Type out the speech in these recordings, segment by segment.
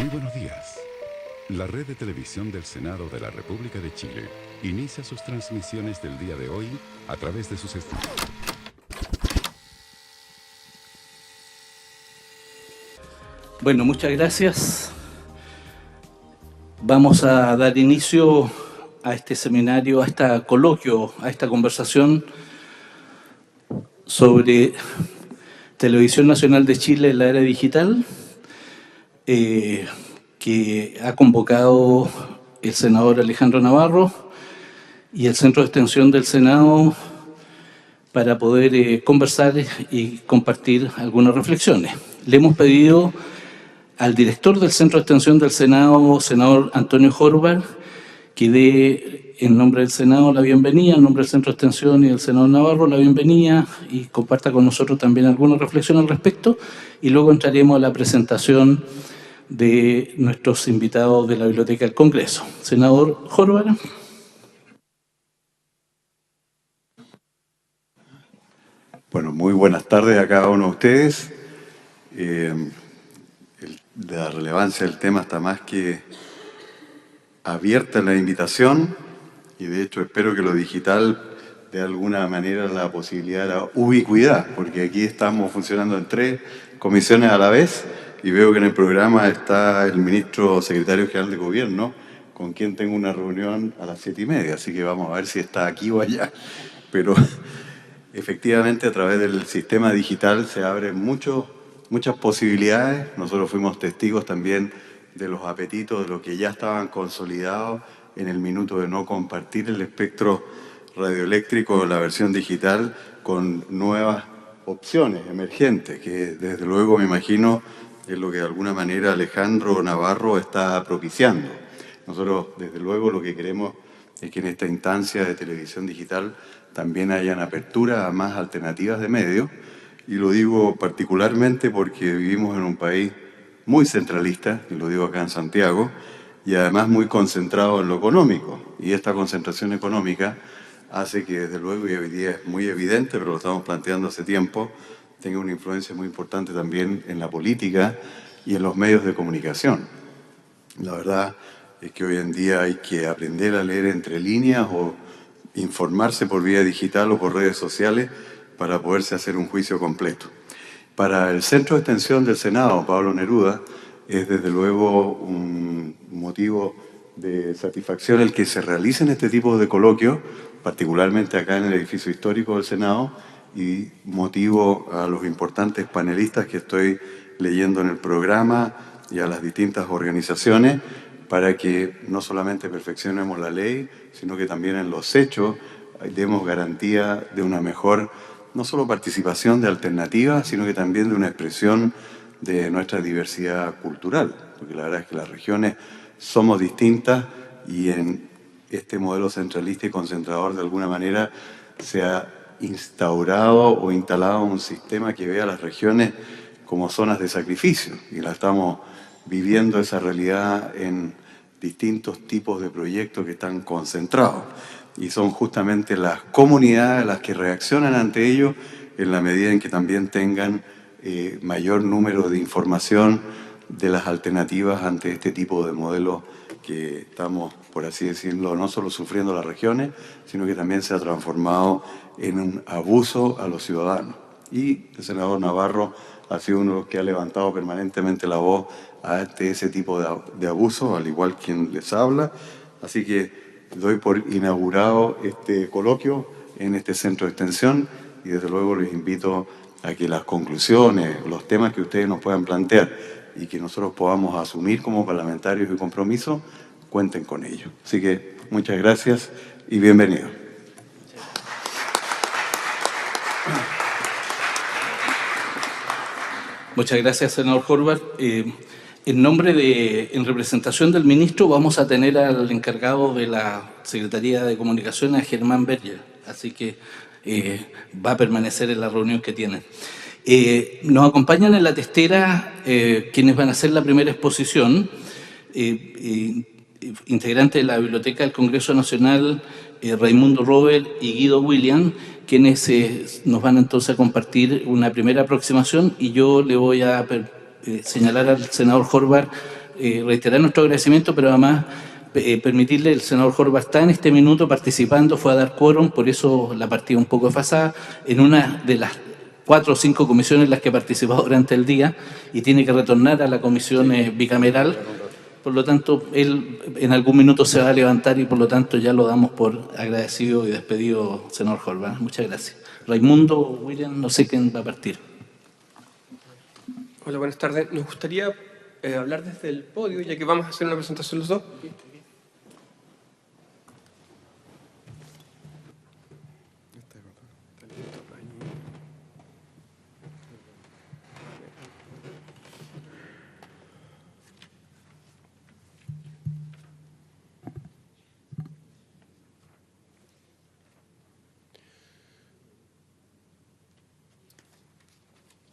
Muy buenos días. La red de televisión del Senado de la República de Chile inicia sus transmisiones del día de hoy a través de sus estudios. Bueno, muchas gracias. Vamos a dar inicio a este seminario, a este coloquio, a esta conversación sobre Televisión Nacional de Chile en la era digital, que ha convocado el senador Alejandro Navarro y el Centro de Extensión del Senado para poder conversar y compartir algunas reflexiones. Le hemos pedido al director del Centro de Extensión del Senado, senador Antonio Horvath, que dé en nombre del Senado la bienvenida, en nombre del Centro de Extensión y del senador Navarro la bienvenida y comparta con nosotros también alguna reflexión al respecto, y luego entraremos a la presentación de nuestros invitados de la Biblioteca del Congreso. Senador Horvath. Bueno, muy buenas tardes a cada uno de ustedes. La relevancia del tema está más que abierta en la invitación y de hecho espero que lo digital de alguna manera la posibilidad de la ubicuidad, porque aquí estamos funcionando en 3 comisiones a la vez y veo que en el programa está el ministro secretario general de Gobierno, con quien tengo una reunión a las 7:30, así que vamos a ver si está aquí o allá. Pero efectivamente a través del sistema digital se abren muchas posibilidades. Nosotros fuimos testigos también de los apetitos de los que ya estaban consolidados en el minuto de no compartir el espectro radioeléctrico, la versión digital, con nuevas opciones emergentes, que desde luego me imagino es lo que de alguna manera Alejandro Navarro está propiciando. Nosotros desde luego lo que queremos es que en esta instancia de televisión digital también hayan apertura a más alternativas de medios, y lo digo particularmente porque vivimos en un país muy centralista, y lo digo acá en Santiago, y además muy concentrado en lo económico. Y esta concentración económica hace que, desde luego, y hoy día es muy evidente, pero lo estamos planteando hace tiempo, tenga una influencia muy importante también en la política y en los medios de comunicación. La verdad es que hoy en día hay que aprender a leer entre líneas o informarse por vía digital o por redes sociales para poderse hacer un juicio completo. Para el Centro de Extensión del Senado, Pablo Neruda, es desde luego un motivo de satisfacción el que se realicen este tipo de coloquios, particularmente acá en el edificio histórico del Senado, y motivo a los importantes panelistas que estoy leyendo en el programa y a las distintas organizaciones para que no solamente perfeccionemos la ley, sino que también en los hechos demos garantía de una mejor, no solo participación de alternativas, sino que también de una expresión de nuestra diversidad cultural, porque la verdad es que las regiones somos distintas y en este modelo centralista y concentrador de alguna manera se ha instaurado o instalado un sistema que ve a las regiones como zonas de sacrificio, y la estamos viviendo esa realidad en distintos tipos de proyectos que están concentrados. Y son justamente las comunidades las que reaccionan ante ello en la medida en que también tengan mayor número de información de las alternativas ante este tipo de modelos que estamos, por así decirlo, no solo sufriendo las regiones, sino que también se ha transformado en un abuso a los ciudadanos. Y el senador Navarro ha sido uno de los que ha levantado permanentemente la voz ante ese tipo de abuso, al igual que quien les habla. Así que doy por inaugurado este coloquio en este centro de extensión y desde luego les invito a que las conclusiones, los temas que ustedes nos puedan plantear y que nosotros podamos asumir como parlamentarios y compromiso, cuenten con ello. Así que muchas gracias y bienvenidos. Muchas gracias, senador Horvath. En representación del ministro, vamos a tener al encargado de la Secretaría de Comunicaciones, a Germán Berger, así que va a permanecer en la reunión que tienen. Nos acompañan en la testera quienes van a hacer la primera exposición, integrantes de la Biblioteca del Congreso Nacional, Raimundo Robert y Guido William, quienes nos van entonces a compartir una primera aproximación, y yo le voy a señalar al senador Horvath reiterar nuestro agradecimiento, pero además permitirle, el senador Horvath está en este minuto participando, fue a dar quórum, por eso la partida un poco desfasada, en una de las 4 o 5 comisiones en las que ha participado durante el día y tiene que retornar a la comisión bicameral. Por lo tanto, él en algún minuto se va a levantar y por lo tanto ya lo damos por agradecido y despedido, senador Horvath. Muchas gracias. Raimundo, William, no sé quién va a partir. Hola, buenas tardes. Nos gustaría hablar desde el podio, ya que vamos a hacer una presentación los dos.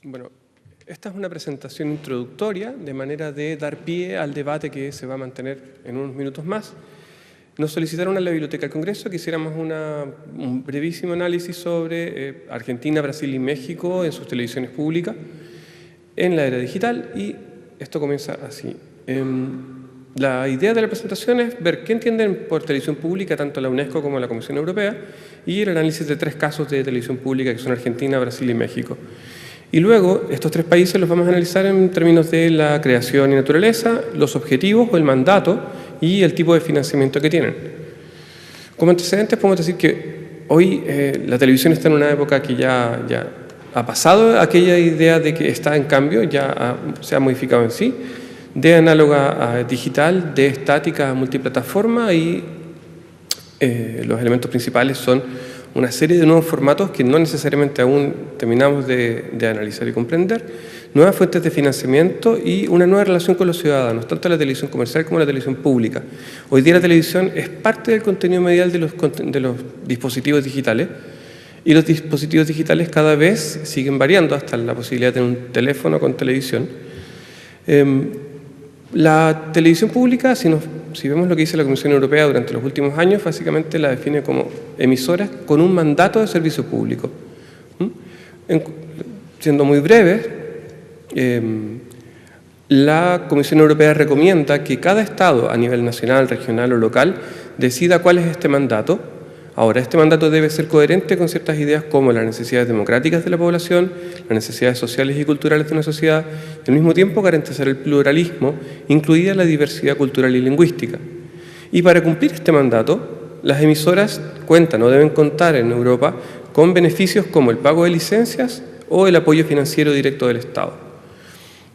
Bueno, esta es una presentación introductoria de manera de dar pie al debate que se va a mantener en unos minutos más. Nos solicitaron a la Biblioteca del Congreso que hiciéramos un brevísimo análisis sobre Argentina, Brasil y México en sus televisiones públicas en la era digital, y esto comienza así. La idea de la presentación es ver qué entienden por televisión pública tanto la UNESCO como la Comisión Europea, y el análisis de 3 casos de televisión pública que son Argentina, Brasil y México. Y luego, estos 3 países los vamos a analizar en términos de la creación y naturaleza, los objetivos o el mandato y el tipo de financiamiento que tienen. Como antecedentes podemos decir que hoy la televisión está en una época que ya ha pasado aquella idea de que está en cambio, se ha modificado en sí, de análoga a digital, de estática a multiplataforma, y los elementos principales son una serie de nuevos formatos que no necesariamente aún terminamos de analizar y comprender, nuevas fuentes de financiamiento y una nueva relación con los ciudadanos, tanto la televisión comercial como la televisión pública. Hoy día la televisión es parte del contenido medial de los dispositivos digitales, y los dispositivos digitales cada vez siguen variando hasta la posibilidad de tener un teléfono con televisión. La televisión pública, si vemos lo que dice la Comisión Europea durante los últimos años, básicamente la define como emisoras con un mandato de servicio público. Siendo muy breve, la Comisión Europea recomienda que cada Estado, a nivel nacional, regional o local, decida cuál es este mandato. Ahora, este mandato debe ser coherente con ciertas ideas como las necesidades democráticas de la población, las necesidades sociales y culturales de una sociedad, y al mismo tiempo garantizar el pluralismo, incluida la diversidad cultural y lingüística. Y para cumplir este mandato, las emisoras cuentan o deben contar en Europa con beneficios como el pago de licencias o el apoyo financiero directo del Estado.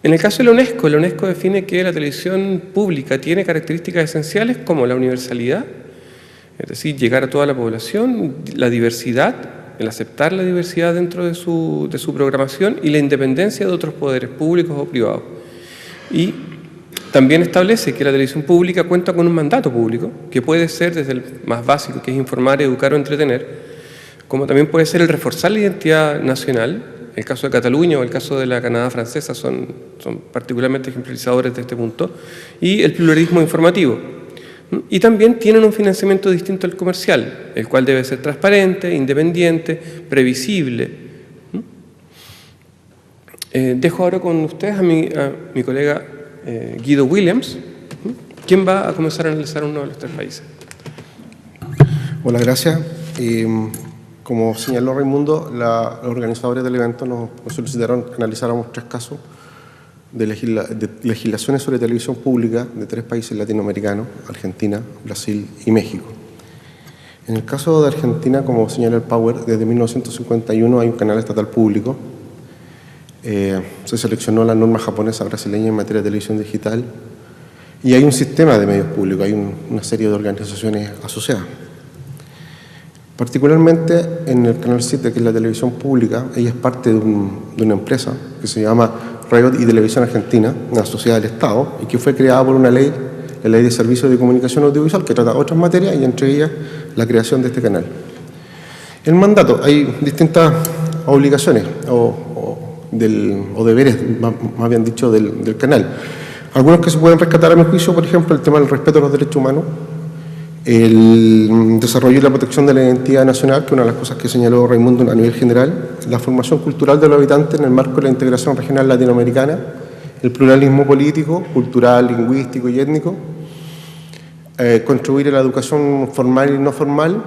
En el caso de la UNESCO define que la televisión pública tiene características esenciales como la universalidad, es decir, llegar a toda la población, la diversidad, el aceptar la diversidad dentro de su programación, y la independencia de otros poderes públicos o privados. Y también establece que la televisión pública cuenta con un mandato público, que puede ser desde el más básico, que es informar, educar o entretener, como también puede ser el reforzar la identidad nacional. El caso de Cataluña o el caso de la Canadá francesa son particularmente ejemplarizadores de este punto, y el pluralismo informativo. Y también tienen un financiamiento distinto al comercial, el cual debe ser transparente, independiente, previsible. Dejo ahora con ustedes a mi colega Guido Williams, quien va a comenzar a analizar uno de los 3 países. Hola, gracias. Como señaló Raimundo, los organizadores del evento nos solicitaron que analizáramos 3 casos de legislaciones sobre televisión pública de 3 países latinoamericanos: Argentina, Brasil y México. En el caso de Argentina, como señala el Power, desde 1951 hay un canal estatal público. Se seleccionó la norma japonesa brasileña en materia de televisión digital, y hay un sistema de medios públicos, hay una serie de organizaciones asociadas. Particularmente en el Canal 7, que es la televisión pública, ella es parte de una empresa que se llama Radio y Televisión Argentina, una sociedad del Estado, y que fue creada por una ley, la Ley de Servicios de Comunicación Audiovisual, que trata otras materias, y entre ellas la creación de este canal. El mandato, hay distintas obligaciones o deberes, más bien dicho, del canal. Algunos que se pueden rescatar a mi juicio, por ejemplo, el tema del respeto a los derechos humanos, el desarrollo y la protección de la identidad nacional, que es una de las cosas que señaló Raimundo a nivel general, la formación cultural de los habitantes en el marco de la integración regional latinoamericana, el pluralismo político, cultural, lingüístico y étnico, contribuir a la educación formal y no formal.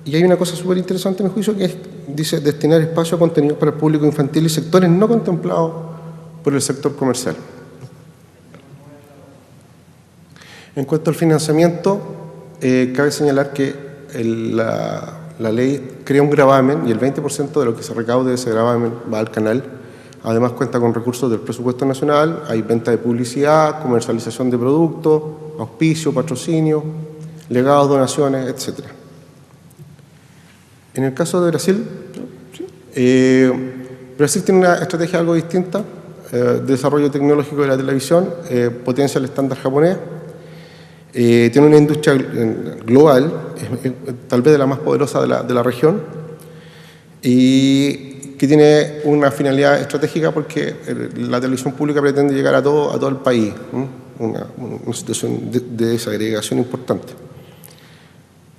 Y hay una cosa súper interesante, en mi juicio, que dice destinar espacio a contenidos para el público infantil y sectores no contemplados por el sector comercial. En cuanto al financiamiento, cabe señalar que la ley crea un gravamen y el 20% de lo que se recaude de ese gravamen va al canal. Además cuenta con recursos del presupuesto nacional, hay venta de publicidad, comercialización de productos, auspicio, patrocinio, legados, donaciones, etc. En el caso de Brasil, Brasil tiene una estrategia algo distinta de desarrollo tecnológico de la televisión, potencia el estándar japonés, tiene una industria global, tal vez de la más poderosa de la región, y que tiene una finalidad estratégica porque la televisión pública pretende llegar a todo el país, una situación de desagregación importante.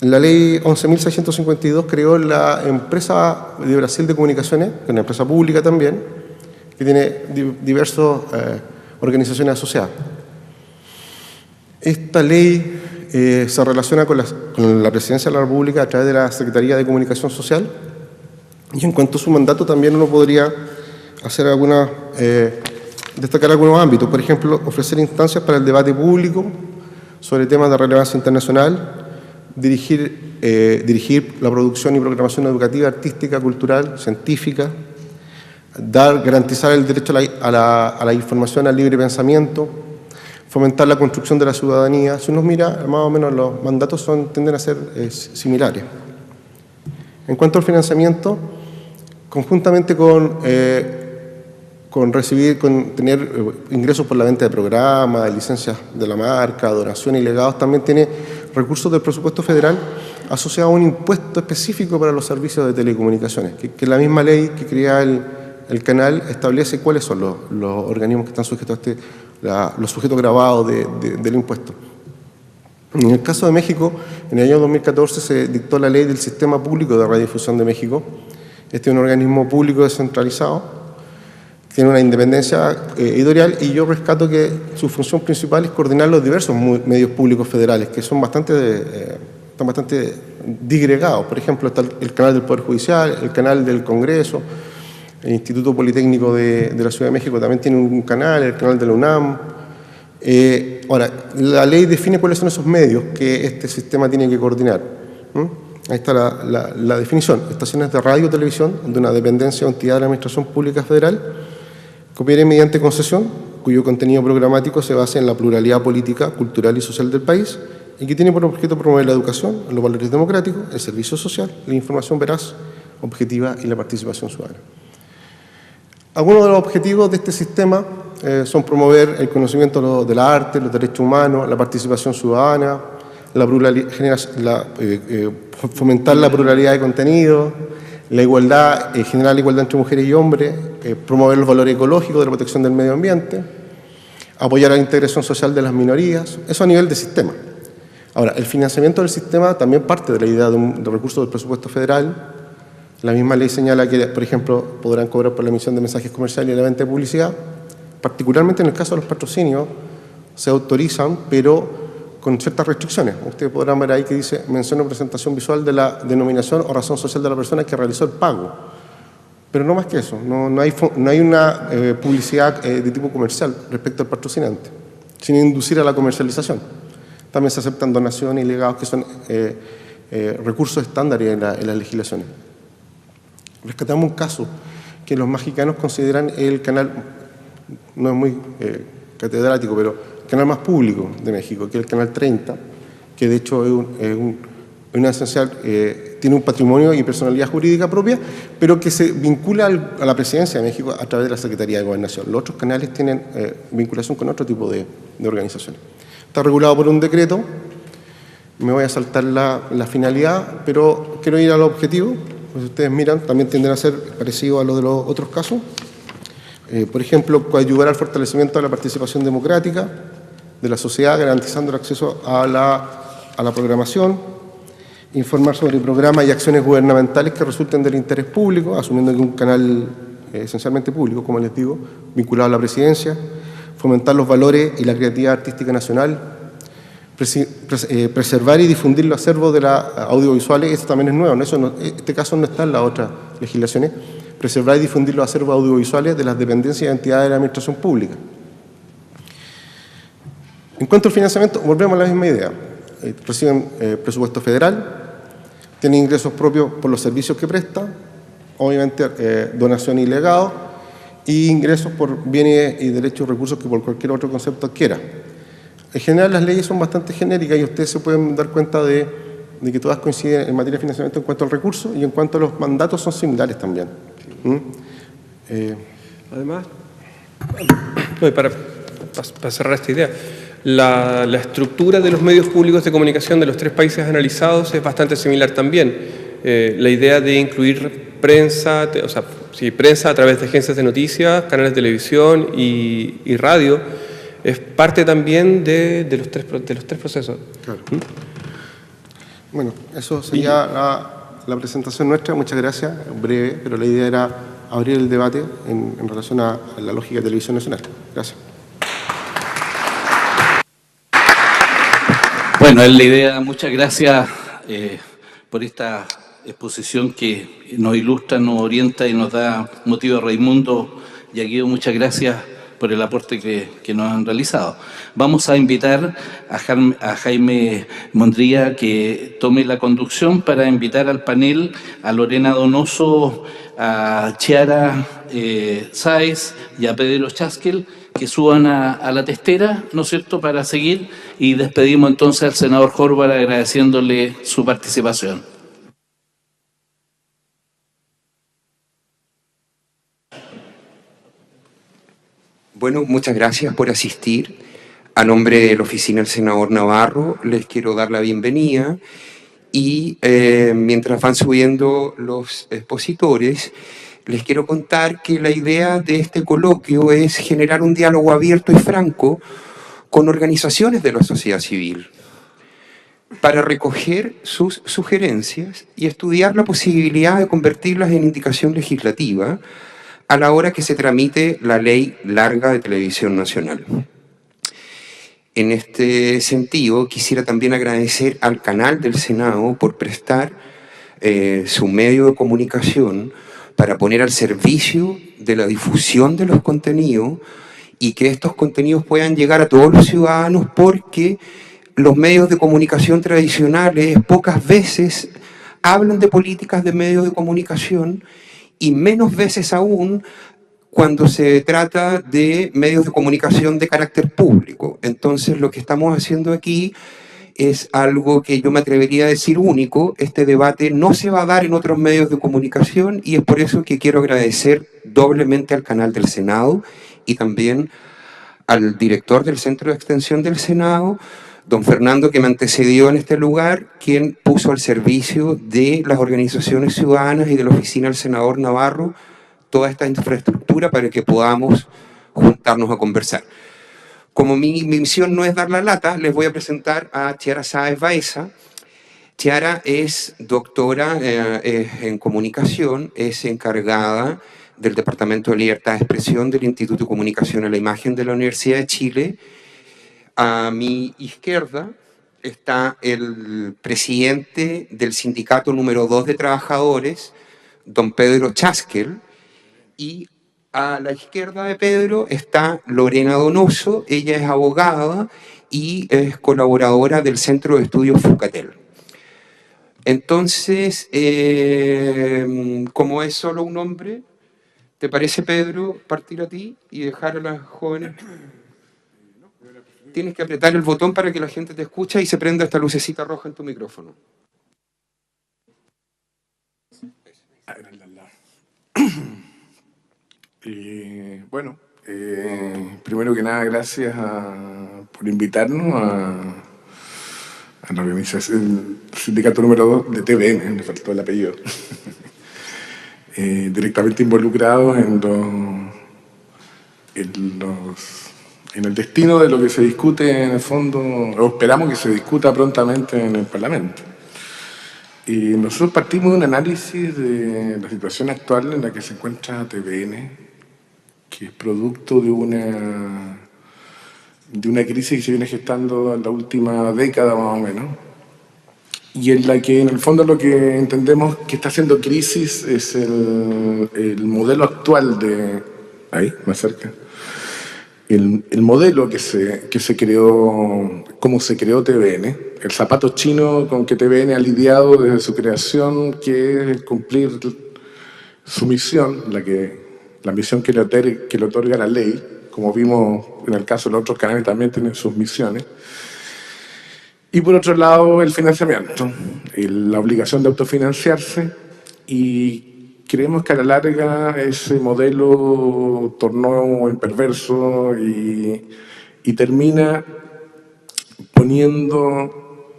La ley 11.652 creó la empresa de Brasil de comunicaciones, que es una empresa pública también, que tiene diversas organizaciones asociadas. Esta ley se relaciona con la Presidencia de la República a través de la Secretaría de Comunicación Social, y en cuanto a su mandato también uno podría hacer destacar algunos ámbitos, por ejemplo, ofrecer instancias para el debate público sobre temas de relevancia internacional, dirigir la producción y programación educativa, artística, cultural, científica, garantizar el derecho a la información, al libre pensamiento, fomentar la construcción de la ciudadanía. Si uno mira, más o menos los mandatos tienden a ser similares. En cuanto al financiamiento, conjuntamente con tener ingresos por la venta de programas, licencias de la marca, donaciones y legados, también tiene recursos del presupuesto federal asociados a un impuesto específico para los servicios de telecomunicaciones, que la misma ley que crea el canal establece cuáles son los organismos que están sujetos a los sujetos gravados del impuesto. En el caso de México, en el año 2014 se dictó la Ley del Sistema Público de Radiodifusión de México. Este es un organismo público descentralizado, tiene una independencia editorial, y yo rescato que su función principal es coordinar los diversos medios públicos federales, que son están bastante disgregados. Por ejemplo, está el canal del Poder Judicial, el canal del Congreso, el Instituto Politécnico de la Ciudad de México también tiene un canal, el canal de la UNAM. Ahora, la ley define cuáles son esos medios que este sistema tiene que coordinar. Ahí está la definición: estaciones de radio y televisión de una dependencia o entidad de la Administración Pública Federal que operen mediante concesión, cuyo contenido programático se basa en la pluralidad política, cultural y social del país, y que tiene por objeto promover la educación, los valores democráticos, el servicio social, la información veraz, objetiva y la participación ciudadana. Algunos de los objetivos de este sistema son promover el conocimiento del arte, los derechos humanos, la participación ciudadana, fomentar la pluralidad de contenido, la igualdad, generar la igualdad entre mujeres y hombres, promover los valores ecológicos de la protección del medio ambiente, apoyar la integración social de las minorías, eso a nivel de sistema. Ahora, el financiamiento del sistema también parte de la idea de recursos del presupuesto federal. La misma ley señala que, por ejemplo, podrán cobrar por la emisión de mensajes comerciales y la venta de publicidad. Particularmente en el caso de los patrocinios, se autorizan, pero con ciertas restricciones. Ustedes podrán ver ahí que dice mención o presentación visual de la denominación o razón social de la persona que realizó el pago. Pero no más que eso, no hay una publicidad de tipo comercial respecto al patrocinante, sin inducir a la comercialización. También se aceptan donaciones y legados que son recursos estándares en las legislaciones. Rescatamos un caso que los mexicanos consideran el canal, no es muy catedrático, pero el canal más público de México, que es el canal 30, que de hecho tiene un patrimonio y personalidad jurídica propia, pero que se vincula a la presidencia de México a través de la Secretaría de Gobernación. Los otros canales tienen vinculación con otro tipo de organizaciones. Está regulado por un decreto. Me voy a saltar la finalidad, pero quiero ir al objetivo. Pues si ustedes miran, también tienden a ser parecidos a los de los otros casos. Por ejemplo, ayudar al fortalecimiento de la participación democrática de la sociedad, garantizando el acceso a la programación, informar sobre programas y acciones gubernamentales que resulten del interés público, asumiendo que un canal esencialmente público, como les digo, vinculado a la presidencia, fomentar los valores y la creatividad artística nacional, preservar y difundir los acervos de las audiovisuales. Esto también es nuevo, ¿no? Este caso no está en las otras legislaciones. Preservar y difundir los acervos audiovisuales de las dependencias y entidades de la administración pública. En cuanto al financiamiento, volvemos a la misma idea. Reciben presupuesto federal, tienen ingresos propios por los servicios que prestan, obviamente donación y legado, y ingresos por bienes y derechos y recursos que por cualquier otro concepto adquiera. En general las leyes son bastante genéricas y ustedes se pueden dar cuenta de que todas coinciden en materia de financiamiento en cuanto al recurso y en cuanto a los mandatos son similares también. Además, para cerrar esta idea, la estructura de los medios públicos de comunicación de los 3 países analizados es bastante similar también. La idea de incluir prensa, prensa a través de agencias de noticias, canales de televisión y radio, es parte también de los tres procesos. Claro. Bueno, eso sería la presentación nuestra. Muchas gracias, breve, pero la idea era abrir el debate en relación a la lógica de televisión nacional. Gracias. Bueno, es la idea. Muchas gracias por esta exposición que nos ilustra, nos orienta y nos da motivo a Raimundo y a Guido. Muchas gracias por el aporte que nos han realizado. Vamos a invitar a Jaime Mondría que tome la conducción para invitar al panel a Lorena Donoso, a Chiara Sáez y a Pedro Chaskel, que suban a la testera, ¿no es cierto?, para seguir, y despedimos entonces al senador Horvath agradeciéndole su participación. Bueno, muchas gracias por asistir. A nombre de la oficina del senador Navarro, les quiero dar la bienvenida y mientras van subiendo los expositores, les quiero contar que la idea de este coloquio es generar un diálogo abierto y franco con organizaciones de la sociedad civil para recoger sus sugerencias y estudiar la posibilidad de convertirlas en indicación legislativa a la hora que se tramite la Ley Larga de Televisión Nacional. En este sentido, quisiera también agradecer al canal del Senado por prestar su medio de comunicación para poner al servicio de la difusión de los contenidos y que estos contenidos puedan llegar a todos los ciudadanos, porque los medios de comunicación tradicionales pocas veces hablan de políticas de medios de comunicación y menos veces aún cuando se trata de medios de comunicación de carácter público. Entonces, lo que estamos haciendo aquí es algo que yo me atrevería a decir único. Este debate no se va a dar en otros medios de comunicación y es por eso que quiero agradecer doblemente al canal del Senado y también al director del Centro de Extensión del Senado, don Fernando, que me antecedió en este lugar, quien puso al servicio de las organizaciones ciudadanas y de la oficina del senador Navarro toda esta infraestructura para que podamos juntarnos a conversar. Como mi misión no es dar la lata, les voy a presentar a Chiara Sáez Baeza. Chiara es doctora en comunicación, es encargada del Departamento de Libertad de Expresión del Instituto de Comunicación a la Imagen de la Universidad de Chile. A mi izquierda está el presidente del sindicato número 2 de trabajadores, don Pedro Chaskel, y a la izquierda de Pedro está Lorena Donoso. Ella es abogada y es colaboradora del Centro de Estudios Fucatel. Entonces, como es solo un hombre, ¿te parece, Pedro, partir a ti y dejar a las jóvenes? Tienes que apretar el botón para que la gente te escuche y se prenda esta lucecita roja en tu micrófono. Bueno, primero que nada, gracias por invitarnos a la organización, el sindicato número 2 de TVN, me faltó el apellido, directamente involucrados en el destino de lo que se discute en el fondo, o esperamos que se discuta prontamente en el Parlamento. Y nosotros partimos de un análisis de la situación actual en la que se encuentra TVN, que es producto de una una crisis que se viene gestando en la última década más o menos, y en la que en el fondo lo que entendemos que está haciendo crisis es el modelo actual de... Ahí, más cerca. El modelo que se creó, cómo se creó TVN, el zapato chino con que TVN ha lidiado desde su creación, que es cumplir su misión, la misión que le otorga la ley, como vimos en el caso de los otros canales también tienen sus misiones. Y por otro lado, el financiamiento, la obligación de autofinanciarse, y creemos que a la larga ese modelo tornó en perverso y termina poniendo,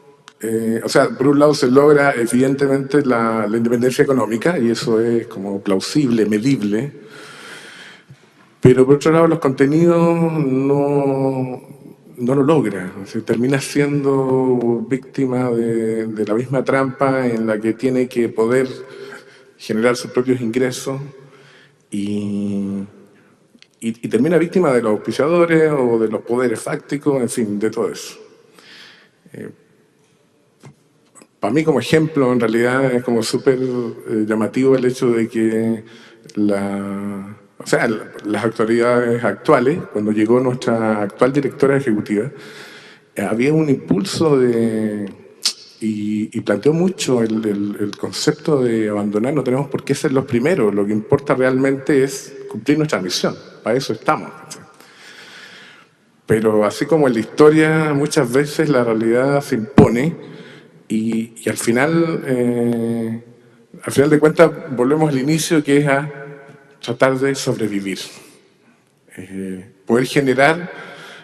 o sea, por un lado se logra evidentemente la independencia económica, y eso es como plausible, medible, pero por otro lado los contenidos no lo logra, o sea, termina siendo víctima de la misma trampa en la que tiene que poder generar sus propios ingresos y termina víctima de los auspiciadores o de los poderes fácticos, en fin, de todo eso. Para mí como ejemplo, en realidad es como súper llamativo el hecho de que las autoridades actuales, cuando llegó nuestra actual directora ejecutiva, había un impulso y planteó mucho el concepto de abandonar, no tenemos por qué ser los primeros, lo que importa realmente es cumplir nuestra misión, para eso estamos. Pero así como en la historia muchas veces la realidad se impone y al final de cuentas volvemos al inicio, que es a tratar de sobrevivir, poder generar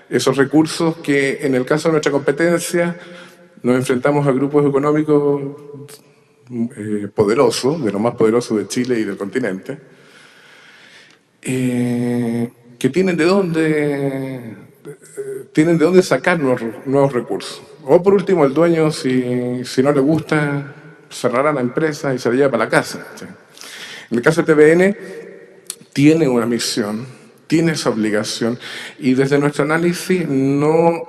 esos recursos que en el caso de nuestra competencia nos enfrentamos a grupos económicos poderosos, de los más poderosos de Chile y del continente, que tienen de dónde sacar nuevos recursos. O por último, el dueño, si no le gusta, cerrará la empresa y se la lleva para la casa. En el caso de TVN, tiene una misión, tiene esa obligación, y desde nuestro análisis no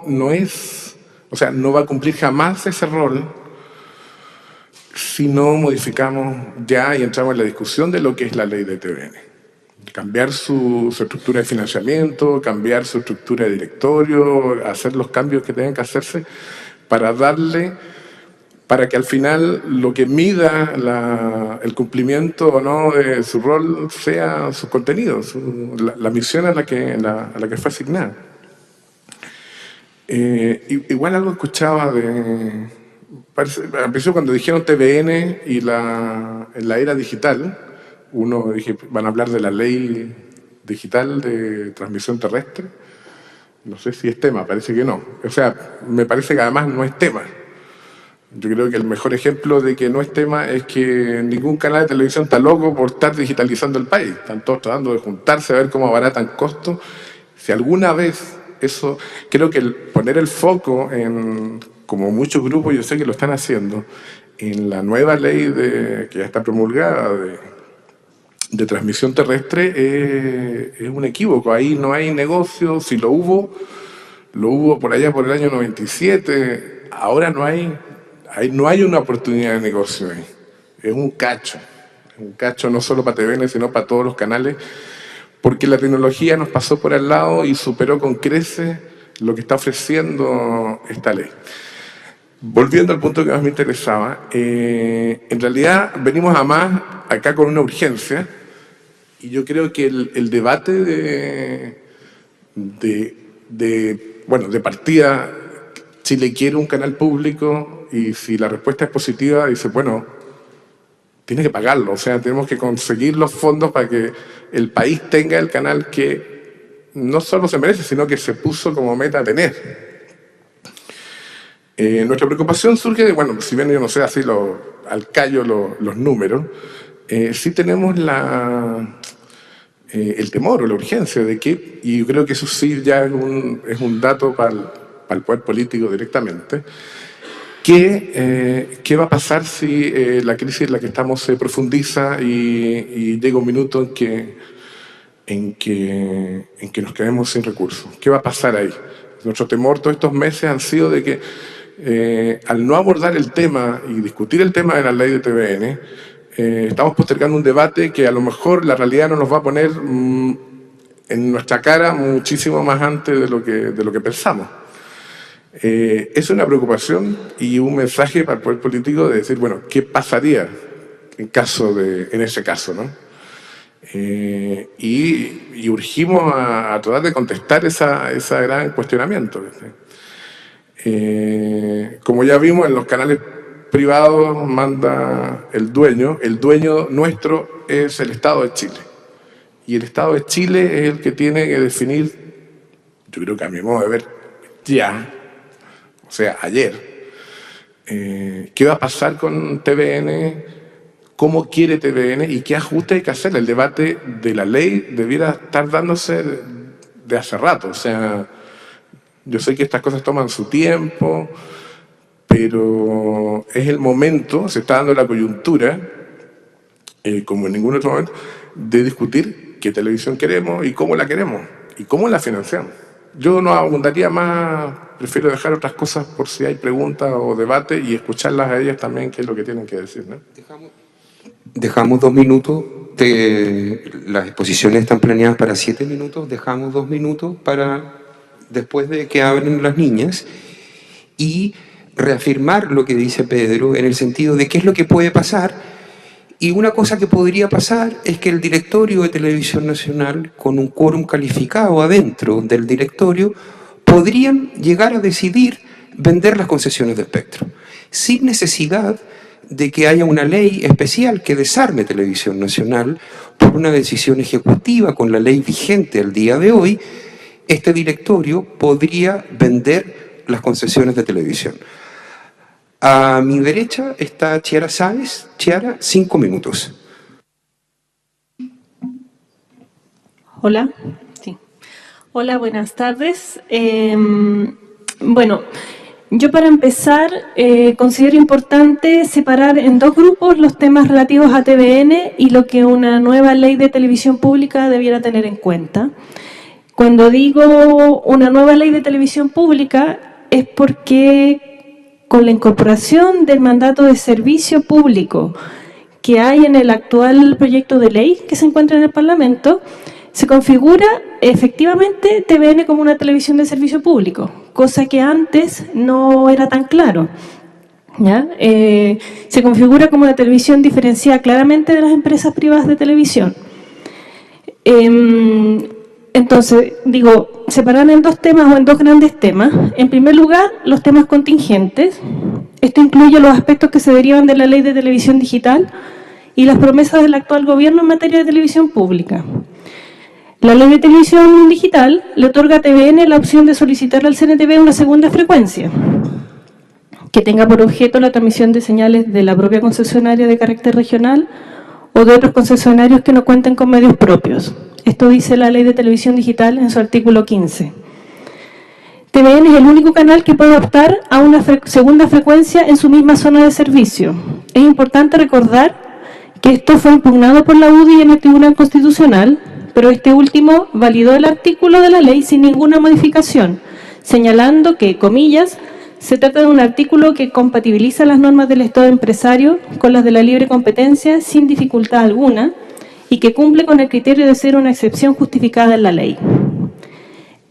va a cumplir jamás ese rol si no modificamos ya y entramos en la discusión de lo que es la ley de TVN. Cambiar su estructura de financiamiento, cambiar su estructura de directorio, hacer los cambios que tengan que hacerse para que al final lo que mida el cumplimiento o no de su rol sea sus contenidos, la misión a la que fue asignada. Igual algo escuchaba al principio cuando dijeron TVN y en la era digital, dije, van a hablar de la ley digital de transmisión terrestre. No sé si es tema, parece que no. O sea, me parece que además no es tema. Yo creo que el mejor ejemplo de que no es tema es que ningún canal de televisión está loco por estar digitalizando el país. Están todos tratando de juntarse a ver cómo abaratan costos. Si alguna vez eso, creo que poner el foco en, como muchos grupos yo sé que lo están haciendo, en la nueva ley que ya está promulgada de transmisión terrestre, es un equívoco. Ahí no hay negocio. Si lo hubo por allá por el año 97. Ahora no hay una oportunidad de negocio ahí. Es un cacho no solo para TVN, sino para todos los canales, porque la tecnología nos pasó por al lado y superó con creces lo que está ofreciendo esta ley. Volviendo al punto que más me interesaba, en realidad venimos a más acá con una urgencia, y yo creo que el debate de partida, Chile quiere un canal público, y si la respuesta es positiva, dice, bueno, tiene que pagarlo, o sea, tenemos que conseguir los fondos para que el país tenga el canal que no solo se merece, sino que se puso como meta a tener. Nuestra preocupación surge de, bueno, si bien yo no sé así al callo los números, sí tenemos el temor o la urgencia de que, y yo creo que eso sí ya es un dato para el poder político directamente, ¿qué va a pasar si la crisis en la que estamos se profundiza y llega un minuto en que nos quedemos sin recursos? ¿Qué va a pasar ahí? Nuestro temor todos estos meses han sido de que al no abordar el tema y discutir el tema de la ley de TVN, estamos postergando un debate que a lo mejor la realidad nos va a poner en nuestra cara muchísimo más antes de lo que pensamos. Es una preocupación y un mensaje para el poder político de decir, bueno, ¿qué pasaría en ese caso, ¿no? Y urgimos a tratar de contestar esa gran cuestionamiento. Como ya vimos, en los canales privados manda el dueño nuestro es el Estado de Chile. Y el Estado de Chile es el que tiene que definir, yo creo que a mi modo de ver, ya, o sea, ayer, qué va a pasar con TVN, cómo quiere TVN y qué ajuste hay que hacer. El debate de la ley debiera estar dándose de hace rato. O sea, yo sé que estas cosas toman su tiempo, pero es el momento, se está dando la coyuntura, como en ningún otro momento, de discutir qué televisión queremos y cómo la queremos y cómo la financiamos. Yo no abundaría más, prefiero dejar otras cosas por si hay preguntas o debate y escucharlas a ellas también, qué es lo que tienen que decir, ¿no? Dejamos 2 minutos, las exposiciones están planeadas para 7 minutos, dejamos 2 minutos para después de que hablen las niñas y reafirmar lo que dice Pedro en el sentido de qué es lo que puede pasar. Y una cosa que podría pasar es que el directorio de Televisión Nacional, con un quórum calificado adentro del directorio, podrían llegar a decidir vender las concesiones de espectro, sin necesidad de que haya una ley especial que desarme Televisión Nacional por una decisión ejecutiva con la ley vigente al día de hoy. Este directorio podría vender las concesiones de televisión. A mi derecha está Chiara Sáez. Chiara, 5 minutos. Hola. Sí. Hola, buenas tardes. Bueno, yo para empezar considero importante separar en 2 grupos los temas relativos a TVN y lo que una nueva ley de televisión pública debiera tener en cuenta. Cuando digo una nueva ley de televisión pública es porque con la incorporación del mandato de servicio público que hay en el actual proyecto de ley que se encuentra en el Parlamento, se configura efectivamente TVN como una televisión de servicio público, cosa que antes no era tan claro, ¿ya? Se configura como una televisión diferenciada claramente de las empresas privadas de televisión. Entonces, digo, separar en 2 temas o en 2 grandes temas. En primer lugar, los temas contingentes. Esto incluye los aspectos que se derivan de la Ley de Televisión Digital y las promesas del actual gobierno en materia de televisión pública. La Ley de Televisión Digital le otorga a TVN la opción de solicitar al CNTV una segunda frecuencia que tenga por objeto la transmisión de señales de la propia concesionaria de carácter regional o de otros concesionarios que no cuenten con medios propios. Esto dice la Ley de Televisión Digital en su artículo 15. TVN es el único canal que puede optar a una segunda frecuencia en su misma zona de servicio. Es importante recordar que esto fue impugnado por la UDI en el Tribunal Constitucional, pero este último validó el artículo de la ley sin ninguna modificación, señalando que, comillas, se trata de un artículo que compatibiliza las normas del Estado empresario con las de la libre competencia sin dificultad alguna y que cumple con el criterio de ser una excepción justificada en la ley.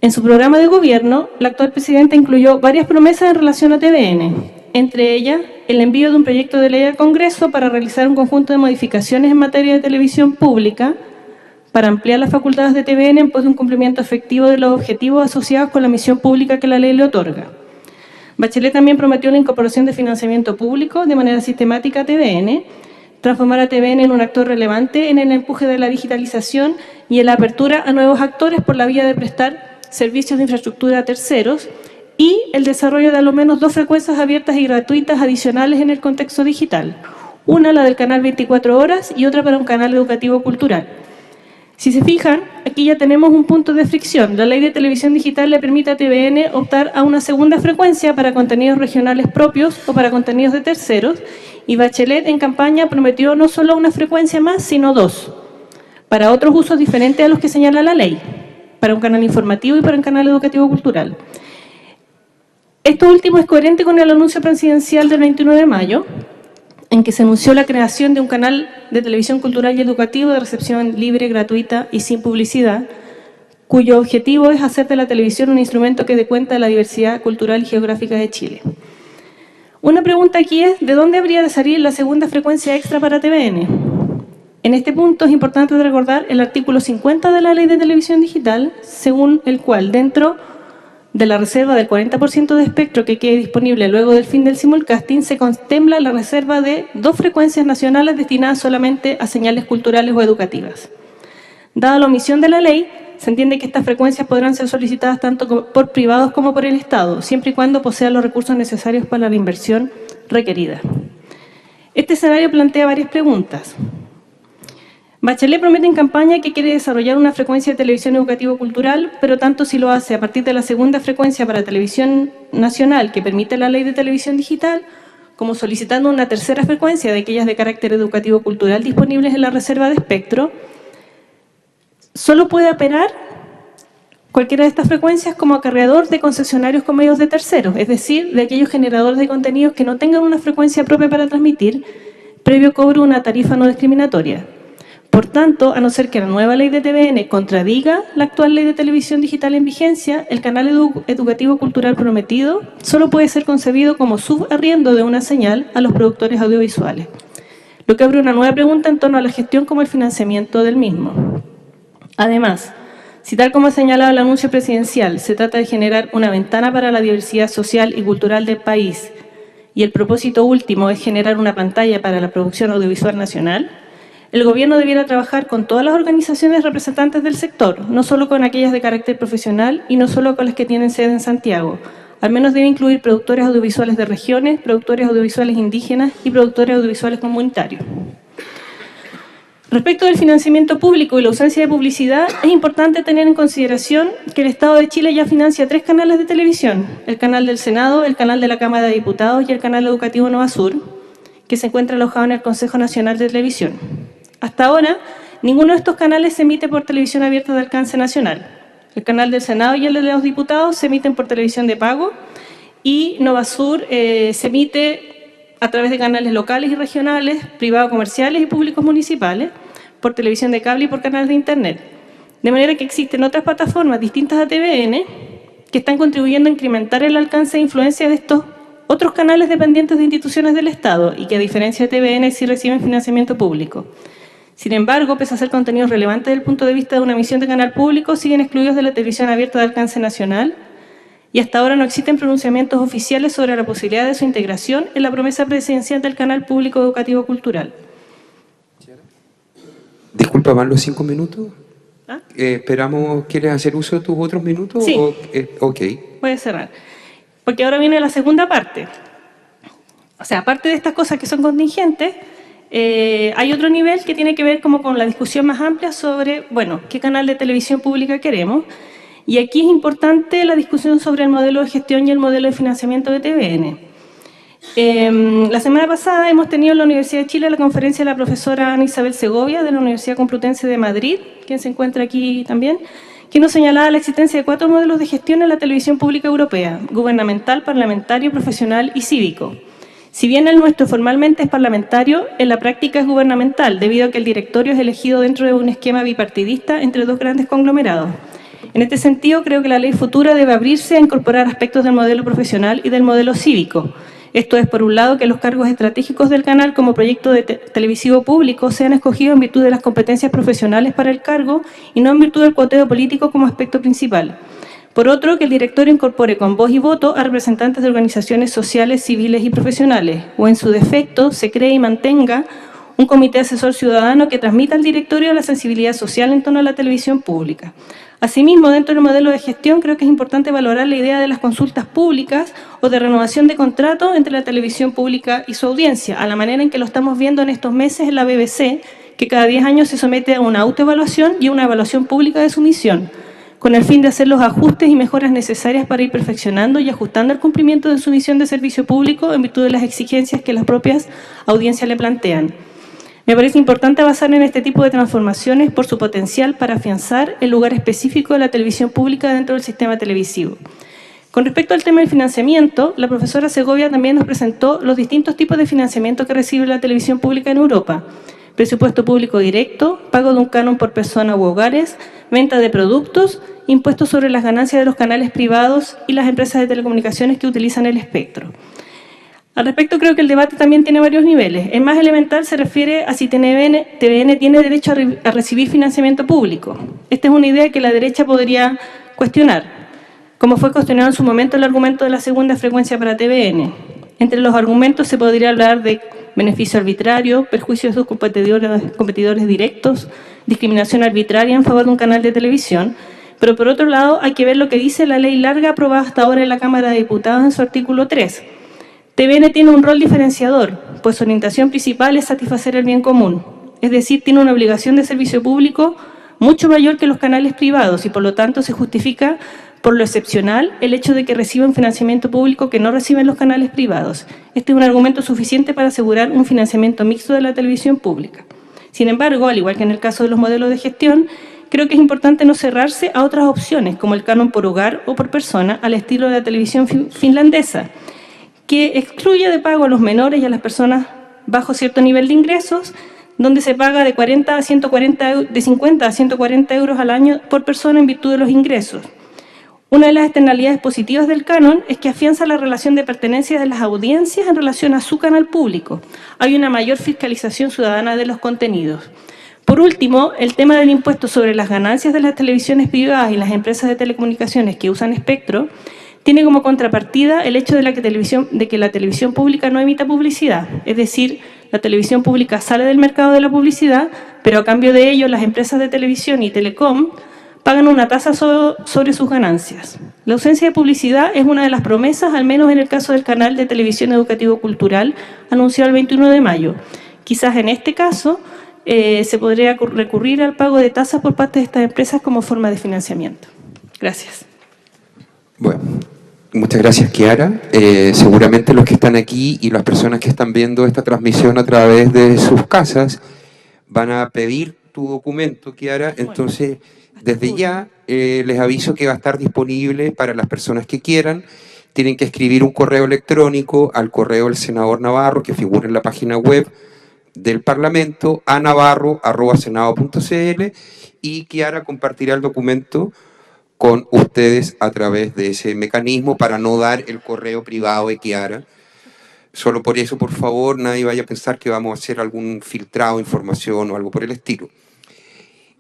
En su programa de gobierno, la actual presidenta incluyó varias promesas en relación a TVN, entre ellas el envío de un proyecto de ley al Congreso para realizar un conjunto de modificaciones en materia de televisión pública para ampliar las facultades de TVN en pos de un cumplimiento efectivo de los objetivos asociados con la misión pública que la ley le otorga. Bachelet también prometió la incorporación de financiamiento público de manera sistemática a TVN, transformar a TVN en un actor relevante en el empuje de la digitalización y en la apertura a nuevos actores por la vía de prestar servicios de infraestructura a terceros y el desarrollo de al menos 2 frecuencias abiertas y gratuitas adicionales en el contexto digital, una la del canal 24 horas y otra para un canal educativo cultural. Si se fijan, aquí ya tenemos un punto de fricción. La ley de televisión digital le permite a TVN optar a una segunda frecuencia para contenidos regionales propios o para contenidos de terceros, y Bachelet en campaña prometió no solo una frecuencia más, sino 2, para otros usos diferentes a los que señala la ley, para un canal informativo y para un canal educativo cultural. Esto último es coherente con el anuncio presidencial del 21 de mayo, en que se anunció la creación de un canal de televisión cultural y educativo de recepción libre, gratuita y sin publicidad, cuyo objetivo es hacer de la televisión un instrumento que dé cuenta de la diversidad cultural y geográfica de Chile. Una pregunta aquí es, ¿de dónde habría de salir la segunda frecuencia extra para TVN? En este punto es importante recordar el artículo 50 de la Ley de Televisión Digital, según el cual, dentro de la reserva del 40% de espectro que quede disponible luego del fin del simulcasting, se contempla la reserva de 2 frecuencias nacionales destinadas solamente a señales culturales o educativas. Dada la omisión de la ley, se entiende que estas frecuencias podrán ser solicitadas tanto por privados como por el Estado, siempre y cuando posean los recursos necesarios para la inversión requerida. Este escenario plantea varias preguntas. Bachelet promete en campaña que quiere desarrollar una frecuencia de televisión educativo-cultural, pero tanto si lo hace a partir de la segunda frecuencia para televisión nacional que permite la ley de televisión digital, como solicitando una tercera frecuencia de aquellas de carácter educativo-cultural disponibles en la reserva de espectro, solo puede operar cualquiera de estas frecuencias como acarreador de concesionarios con medios de terceros, es decir, de aquellos generadores de contenidos que no tengan una frecuencia propia para transmitir, previo cobro de una tarifa no discriminatoria. Por tanto, a no ser que la nueva ley de TVN contradiga la actual ley de televisión digital en vigencia, el canal educativo cultural prometido solo puede ser concebido como subarriendo de una señal a los productores audiovisuales, lo que abre una nueva pregunta en torno a la gestión como el financiamiento del mismo. Además, si tal como ha señalado el anuncio presidencial, se trata de generar una ventana para la diversidad social y cultural del país y el propósito último es generar una pantalla para la producción audiovisual nacional, el Gobierno debiera trabajar con todas las organizaciones representantes del sector, no solo con aquellas de carácter profesional y no solo con las que tienen sede en Santiago. Al menos debe incluir productores audiovisuales de regiones, productores audiovisuales indígenas y productores audiovisuales comunitarios. Respecto del financiamiento público y la ausencia de publicidad, es importante tener en consideración que el Estado de Chile ya financia 3 canales de televisión, el canal del Senado, el canal de la Cámara de Diputados y el canal educativo Nova Sur, que se encuentra alojado en el Consejo Nacional de Televisión. Hasta ahora, ninguno de estos canales se emite por televisión abierta de alcance nacional. El canal del Senado y el de los diputados se emiten por televisión de pago y Nova Sur se emite a través de canales locales y regionales, privados comerciales y públicos municipales, por televisión de cable y por canales de internet. De manera que existen otras plataformas distintas a TVN que están contribuyendo a incrementar el alcance e influencia de estos otros canales dependientes de instituciones del Estado y que a diferencia de TVN sí reciben financiamiento público. Sin embargo, pese a ser contenidos relevantes desde el punto de vista de una emisión de canal público, siguen excluidos de la televisión abierta de alcance nacional y hasta ahora no existen pronunciamientos oficiales sobre la posibilidad de su integración en la promesa presidencial del canal público educativo cultural. Disculpa, ¿van los 5 minutos? ¿Ah? Esperamos, ¿quieres hacer uso de tus otros minutos? Sí. Ok. Voy a cerrar. Porque ahora viene la segunda parte. O sea, aparte de estas cosas que son contingentes, hay otro nivel que tiene que ver como con la discusión más amplia sobre, bueno, qué canal de televisión pública queremos. Y aquí es importante la discusión sobre el modelo de gestión y el modelo de financiamiento de TVN. La semana pasada hemos tenido en la Universidad de Chile la conferencia de la profesora Ana Isabel Segovia de la Universidad Complutense de Madrid, quien se encuentra aquí también, que nos señalaba la existencia de 4 modelos de gestión en la televisión pública europea: gubernamental, parlamentario, profesional y cívico. Si bien el nuestro formalmente es parlamentario, en la práctica es gubernamental, debido a que el directorio es elegido dentro de un esquema bipartidista entre 2 grandes conglomerados. En este sentido, creo que la ley futura debe abrirse a incorporar aspectos del modelo profesional y del modelo cívico. Esto es, por un lado, que los cargos estratégicos del canal como proyecto televisivo público sean escogidos en virtud de las competencias profesionales para el cargo y no en virtud del cuoteo político como aspecto principal. Por otro, que el directorio incorpore con voz y voto a representantes de organizaciones sociales, civiles y profesionales, o en su defecto se cree y mantenga un comité asesor ciudadano que transmita al directorio la sensibilidad social en torno a la televisión pública. Asimismo, dentro del modelo de gestión, creo que es importante valorar la idea de las consultas públicas o de renovación de contrato entre la televisión pública y su audiencia, a la manera en que lo estamos viendo en estos meses en la BBC, que cada 10 años se somete a una autoevaluación y a una evaluación pública de su misión, con el fin de hacer los ajustes y mejoras necesarias para ir perfeccionando y ajustando el cumplimiento de su misión de servicio público en virtud de las exigencias que las propias audiencias le plantean. Me parece importante avanzar en este tipo de transformaciones por su potencial para afianzar el lugar específico de la televisión pública dentro del sistema televisivo. Con respecto al tema del financiamiento, la profesora Segovia también nos presentó los distintos tipos de financiamiento que recibe la televisión pública en Europa. Presupuesto público directo, pago de un canon por persona u hogares, venta de productos, impuestos sobre las ganancias de los canales privados y las empresas de telecomunicaciones que utilizan el espectro. Al respecto, creo que el debate también tiene varios niveles. El más elemental se refiere a si TVN tiene derecho a recibir financiamiento público. Esta es una idea que la derecha podría cuestionar, como fue cuestionado en su momento el argumento de la segunda frecuencia para TVN. Entre los argumentos se podría hablar de beneficio arbitrario, perjuicio de sus competidores directos, discriminación arbitraria en favor de un canal de televisión, pero por otro lado hay que ver lo que dice la ley larga aprobada hasta ahora en la Cámara de Diputados en su artículo 3. TVN tiene un rol diferenciador, pues su orientación principal es satisfacer el bien común, es decir, tiene una obligación de servicio público mucho mayor que los canales privados y por lo tanto se justifica por lo excepcional el hecho de que reciban financiamiento público que no reciben los canales privados. Este es un argumento suficiente para asegurar un financiamiento mixto de la televisión pública. Sin embargo, al igual que en el caso de los modelos de gestión, creo que es importante no cerrarse a otras opciones, como el canon por hogar o por persona, al estilo de la televisión finlandesa, que excluye de pago a los menores y a las personas bajo cierto nivel de ingresos, donde se paga de 50 a 140 euros al año por persona en virtud de los ingresos. Una de las externalidades positivas del canon es que afianza la relación de pertenencia de las audiencias en relación a su canal público. Hay una mayor fiscalización ciudadana de los contenidos. Por último, el tema del impuesto sobre las ganancias de las televisiones privadas y las empresas de telecomunicaciones que usan espectro tiene como contrapartida el hecho de que la televisión pública no emita publicidad. Es decir, la televisión pública sale del mercado de la publicidad, pero a cambio de ello las empresas de televisión y telecom pagan una tasa sobre sus ganancias. La ausencia de publicidad es una de las promesas, al menos en el caso del canal de televisión educativo-cultural, anunciado el 21 de mayo. Quizás en este caso se podría recurrir al pago de tasas por parte de estas empresas como forma de financiamiento. Gracias. Bueno, muchas gracias, Kiara. Seguramente los que están aquí y las personas que están viendo esta transmisión a través de sus casas van a pedir tu documento, Kiara. Entonces, desde ya les aviso que va a estar disponible para las personas que quieran. Tienen que escribir un correo electrónico al correo del senador Navarro, que figura en la página web del Parlamento, a navarro@senado.cl, y Kiara compartirá el documento con ustedes a través de ese mecanismo para no dar el correo privado de Kiara. Solo por eso, por favor, nadie vaya a pensar que vamos a hacer algún filtrado de información o algo por el estilo.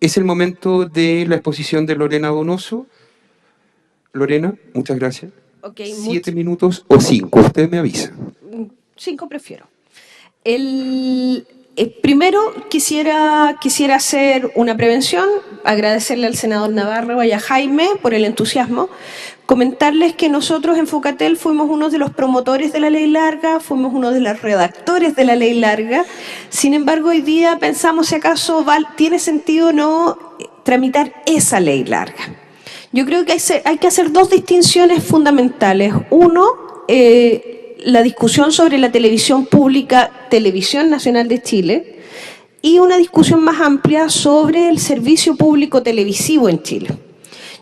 Es el momento de la exposición de Lorena Donoso. Lorena, muchas gracias. Okay, 7 minutos o 5, usted me avisa. 5 prefiero. Primero quisiera hacer una prevención, agradecerle al senador Navarro y a Jaime por el entusiasmo, comentarles que nosotros en Focatel fuimos uno de los promotores de la ley larga, fuimos uno de los redactores de la ley larga. Sin embargo, hoy día pensamos si acaso tiene sentido no tramitar esa ley larga. Yo creo que hay que hacer dos distinciones fundamentales. Uno, la discusión sobre la televisión pública, Televisión Nacional de Chile, y una discusión más amplia sobre el servicio público televisivo en Chile.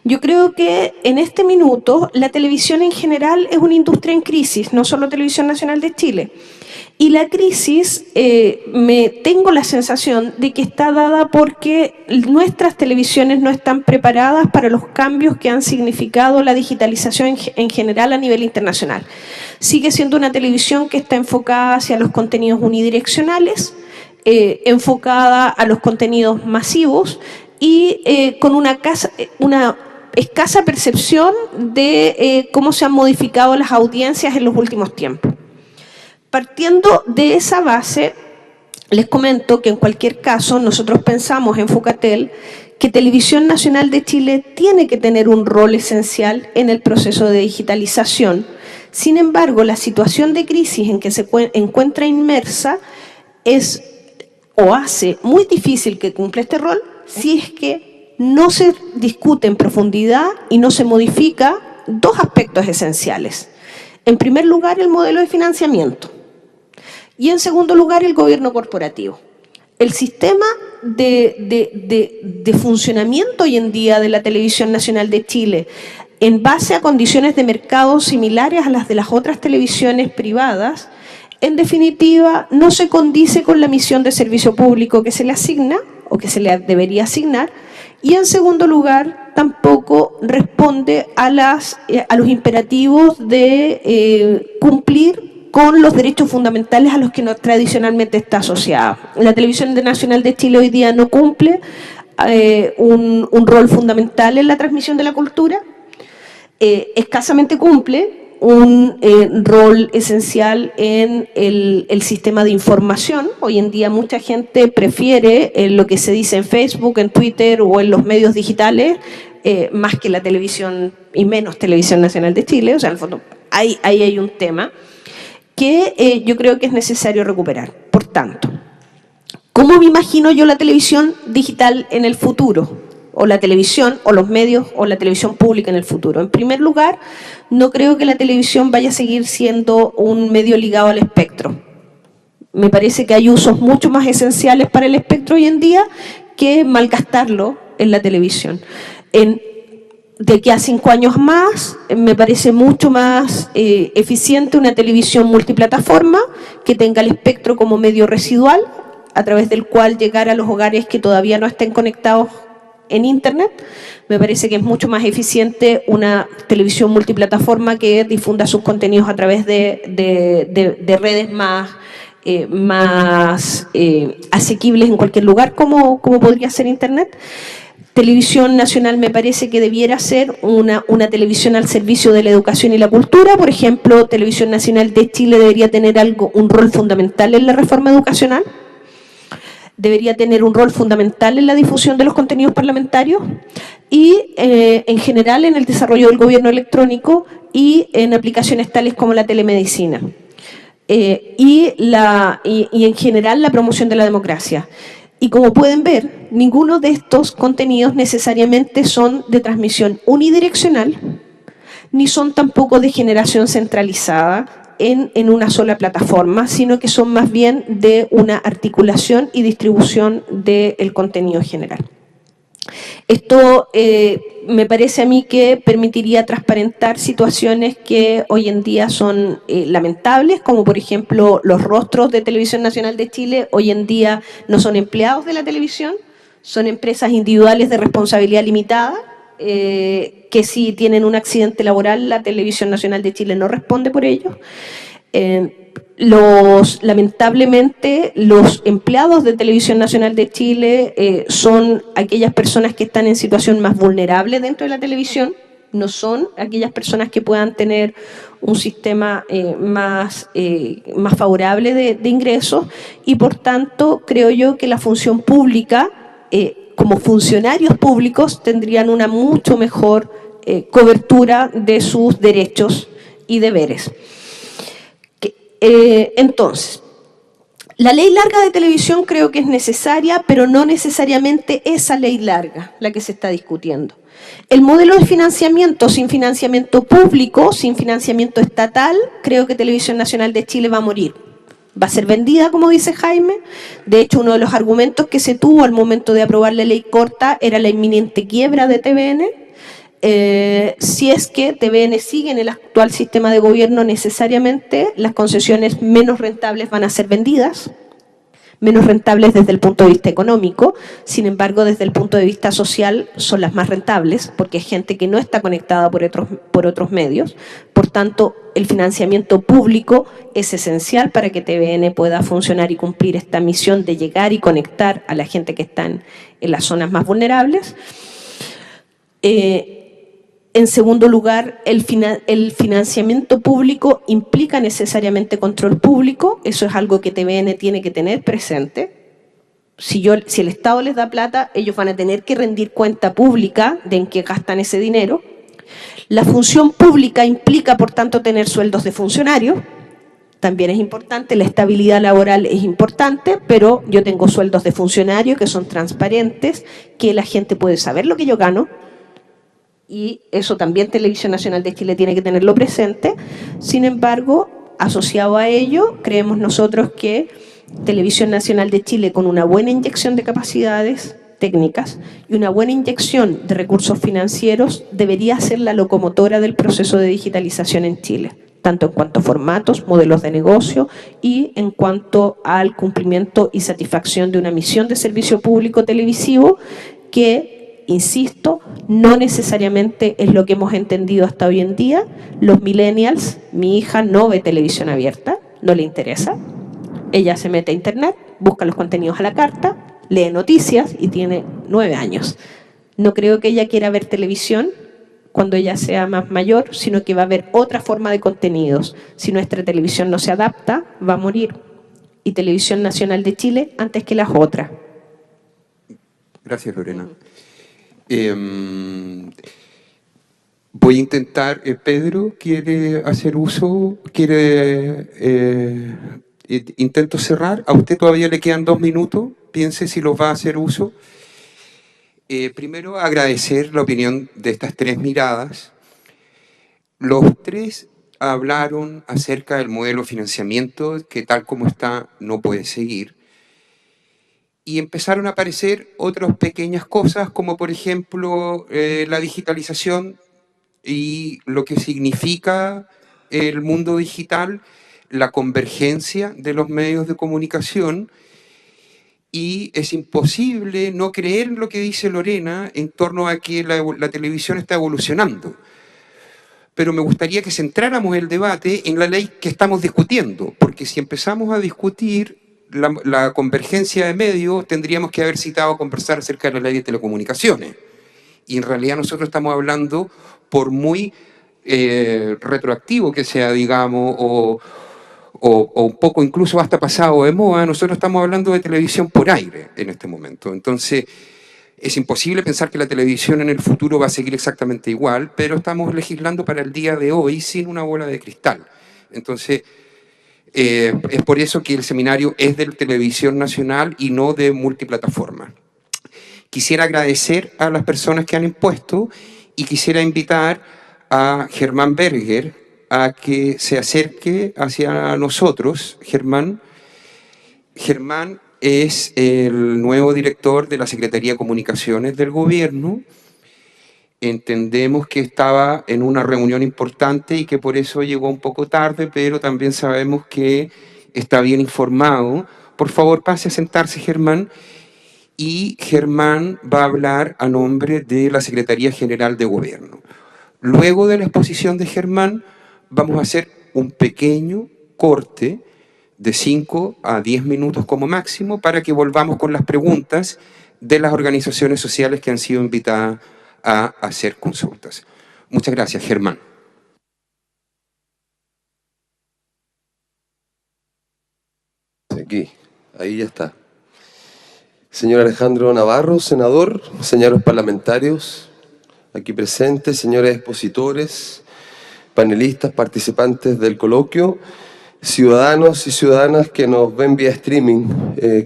Yo creo que en este minuto la televisión en general es una industria en crisis, no solo Televisión Nacional de Chile. Y la crisis, tengo la sensación de que está dada porque nuestras televisiones no están preparadas para los cambios que han significado la digitalización en general a nivel internacional. Sigue siendo una televisión que está enfocada hacia los contenidos unidireccionales, enfocada a los contenidos masivos y con una escasa percepción de cómo se han modificado las audiencias en los últimos tiempos. Partiendo de esa base, les comento que en cualquier caso nosotros pensamos en Focatel que Televisión Nacional de Chile tiene que tener un rol esencial en el proceso de digitalización. Sin embargo, la situación de crisis en que se encuentra inmersa hace muy difícil que cumpla este rol si es que no se discute en profundidad y no se modifica dos aspectos esenciales. En primer lugar, el modelo de financiamiento. Y en segundo lugar, el gobierno corporativo. El sistema de funcionamiento hoy en día de la Televisión Nacional de Chile, en base a condiciones de mercado similares a las de las otras televisiones privadas, en definitiva, no se condice con la misión de servicio público que se le asigna o que se le debería asignar, y en segundo lugar, tampoco responde a los imperativos de cumplir con los derechos fundamentales a los que tradicionalmente está asociada. La Televisión Nacional de Chile hoy día no cumple un rol fundamental en la transmisión de la cultura, escasamente cumple un rol esencial en el sistema de información. Hoy en día mucha gente prefiere lo que se dice en Facebook, en Twitter o en los medios digitales, más que la televisión y menos Televisión Nacional de Chile. O sea, en el fondo, ahí hay un tema que yo creo que es necesario recuperar. Por tanto, ¿cómo me imagino yo la televisión digital en el futuro? O la televisión, o los medios, o la televisión pública en el futuro. En primer lugar, no creo que la televisión vaya a seguir siendo un medio ligado al espectro. Me parece que hay usos mucho más esenciales para el espectro hoy en día que malgastarlo en la televisión. De aquí a 5 años más, me parece mucho más eficiente una televisión multiplataforma que tenga el espectro como medio residual, a través del cual llegar a los hogares que todavía no estén conectados en Internet. Me parece que es mucho más eficiente una televisión multiplataforma que difunda sus contenidos a través de redes más asequibles en cualquier lugar, como podría ser Internet. Televisión Nacional me parece que debiera ser una televisión al servicio de la educación y la cultura. Por ejemplo, Televisión Nacional de Chile debería tener un rol fundamental en la reforma educacional. Debería tener un rol fundamental en la difusión de los contenidos parlamentarios y en general en el desarrollo del gobierno electrónico y en aplicaciones tales como la telemedicina y en general la promoción de la democracia. Y como pueden ver, ninguno de estos contenidos necesariamente son de transmisión unidireccional, ni son tampoco de generación centralizada en una sola plataforma, sino que son más bien de una articulación y distribución del contenido general. Esto me parece a mí que permitiría transparentar situaciones que hoy en día son lamentables, como por ejemplo los rostros de Televisión Nacional de Chile hoy en día no son empleados de la televisión, son empresas individuales de responsabilidad limitada, que si tienen un accidente laboral, la Televisión Nacional de Chile no responde por ello. Lamentablemente, los empleados de Televisión Nacional de Chile son aquellas personas que están en situación más vulnerable dentro de la televisión, no son aquellas personas que puedan tener un sistema más favorable de ingresos, y por tanto creo yo que la función pública, como funcionarios públicos, tendrían una mucho mejor cobertura de sus derechos y deberes. Entonces, la ley larga de televisión creo que es necesaria, pero no necesariamente esa ley larga la que se está discutiendo. El modelo de financiamiento sin financiamiento público, sin financiamiento estatal, creo que Televisión Nacional de Chile va a morir. Va a ser vendida, como dice Jaime. De hecho, uno de los argumentos que se tuvo al momento de aprobar la ley corta era la inminente quiebra de TVN. Si es que TVN sigue en el actual sistema de gobierno, necesariamente las concesiones menos rentables van a ser vendidas, menos rentables desde el punto de vista económico, sin embargo desde el punto de vista social son las más rentables, porque es gente que no está conectada por otros medios. Por tanto, el financiamiento público es esencial para que TVN pueda funcionar y cumplir esta misión de llegar y conectar a la gente que está en las zonas más vulnerables. En segundo lugar, el financiamiento público implica necesariamente control público. Eso es algo que TVN tiene que tener presente. Si el Estado les da plata, ellos van a tener que rendir cuenta pública de en qué gastan ese dinero. La función pública implica, por tanto, tener sueldos de funcionarios. También es importante, la estabilidad laboral es importante, pero yo tengo sueldos de funcionarios que son transparentes, que la gente puede saber lo que yo gano. Y eso también Televisión Nacional de Chile tiene que tenerlo presente. Sin embargo, asociado a ello, creemos nosotros que Televisión Nacional de Chile, con una buena inyección de capacidades, técnicas y una buena inyección de recursos financieros debería ser la locomotora del proceso de digitalización en Chile, tanto en cuanto a formatos, modelos de negocio y en cuanto al cumplimiento y satisfacción de una misión de servicio público televisivo que, insisto, no necesariamente es lo que hemos entendido hasta hoy en día. Los millennials, mi hija no ve televisión abierta, no le interesa. Ella se mete a internet, busca los contenidos a la carta, lee noticias y tiene 9 años. No creo que ella quiera ver televisión cuando ella sea más mayor, sino que va a haber otra forma de contenidos. Si nuestra televisión no se adapta, va a morir. Y Televisión Nacional de Chile antes que las otras. Gracias, Lorena. Voy a intentar, Pedro, ¿quiere hacer uso? Intento cerrar. A usted todavía le quedan 2 minutos. Piense si los va a hacer uso. Primero, agradecer la opinión de estas 3 miradas. Los 3 hablaron acerca del modelo de financiamiento que tal como está no puede seguir. Y empezaron a aparecer otras pequeñas cosas, como por ejemplo la digitalización y lo que significa el mundo digital, la convergencia de los medios de comunicación, y es imposible no creer en lo que dice Lorena en torno a que la televisión está evolucionando. Pero me gustaría que centráramos el debate en la ley que estamos discutiendo, porque si empezamos a discutir la convergencia de medios, tendríamos que haber citado a conversar acerca de la ley de telecomunicaciones. Y en realidad nosotros estamos hablando, por muy retroactivo que sea, digamos, o un poco incluso hasta pasado de moda, nosotros estamos hablando de televisión por aire en este momento. Entonces, es imposible pensar que la televisión en el futuro va a seguir exactamente igual, pero estamos legislando para el día de hoy sin una bola de cristal. Entonces, es por eso que el seminario es de Televisión Nacional y no de multiplataforma. Quisiera agradecer a las personas que han impuesto y quisiera invitar a Germán Berger a que se acerque hacia nosotros. Germán es el nuevo director de la Secretaría de Comunicaciones del Gobierno. Entendemos que estaba en una reunión importante y que por eso llegó un poco tarde, pero también sabemos que está bien informado. Por favor, pase a sentarse, Germán. Y Germán va a hablar a nombre de la Secretaría General de Gobierno. Luego de la exposición de Germán, vamos a hacer un pequeño corte de 5 a 10 minutos como máximo para que volvamos con las preguntas de las organizaciones sociales que han sido invitadas a hacer consultas. Muchas gracias, Germán. Aquí, ahí ya está. Señor Alejandro Navarro, senador, señores parlamentarios, aquí presentes, señores expositores, panelistas, participantes del coloquio, ciudadanos y ciudadanas que nos ven vía streaming,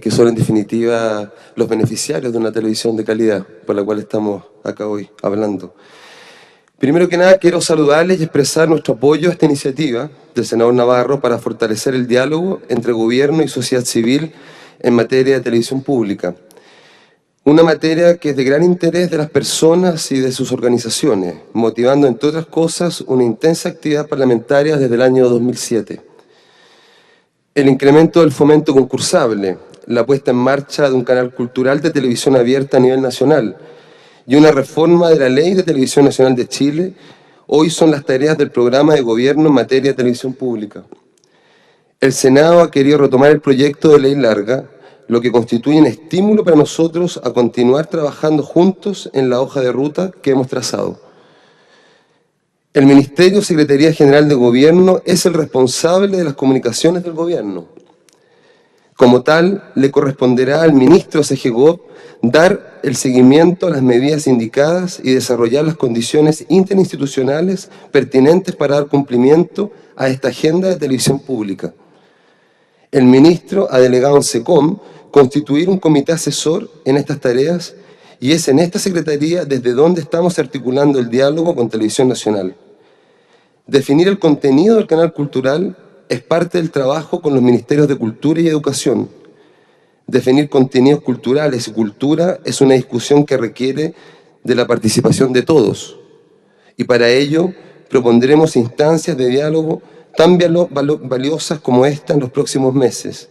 que son en definitiva los beneficiarios de una televisión de calidad, por la cual estamos acá hoy hablando. Primero que nada, quiero saludarles y expresar nuestro apoyo a esta iniciativa del senador Navarro para fortalecer el diálogo entre gobierno y sociedad civil en materia de televisión pública. Una materia que es de gran interés de las personas y de sus organizaciones, motivando, entre otras cosas, una intensa actividad parlamentaria desde el año 2007. El incremento del fomento concursable, la puesta en marcha de un canal cultural de televisión abierta a nivel nacional y una reforma de la Ley de Televisión Nacional de Chile, hoy son las tareas del programa de gobierno en materia de televisión pública. El Senado ha querido retomar el proyecto de ley larga, lo que constituye un estímulo para nosotros a continuar trabajando juntos en la hoja de ruta que hemos trazado. El Ministerio Secretaría General de Gobierno es el responsable de las comunicaciones del Gobierno. Como tal, le corresponderá al ministro CGGOP dar el seguimiento a las medidas indicadas y desarrollar las condiciones interinstitucionales pertinentes para dar cumplimiento a esta agenda de televisión pública. El ministro ha delegado en SECOM constituir un comité asesor en estas tareas y es en esta secretaría desde donde estamos articulando el diálogo con Televisión Nacional. Definir el contenido del canal cultural es parte del trabajo con los ministerios de Cultura y Educación. Definir contenidos culturales y cultura es una discusión que requiere de la participación de todos. Y para ello propondremos instancias de diálogo tan valiosas como esta en los próximos meses.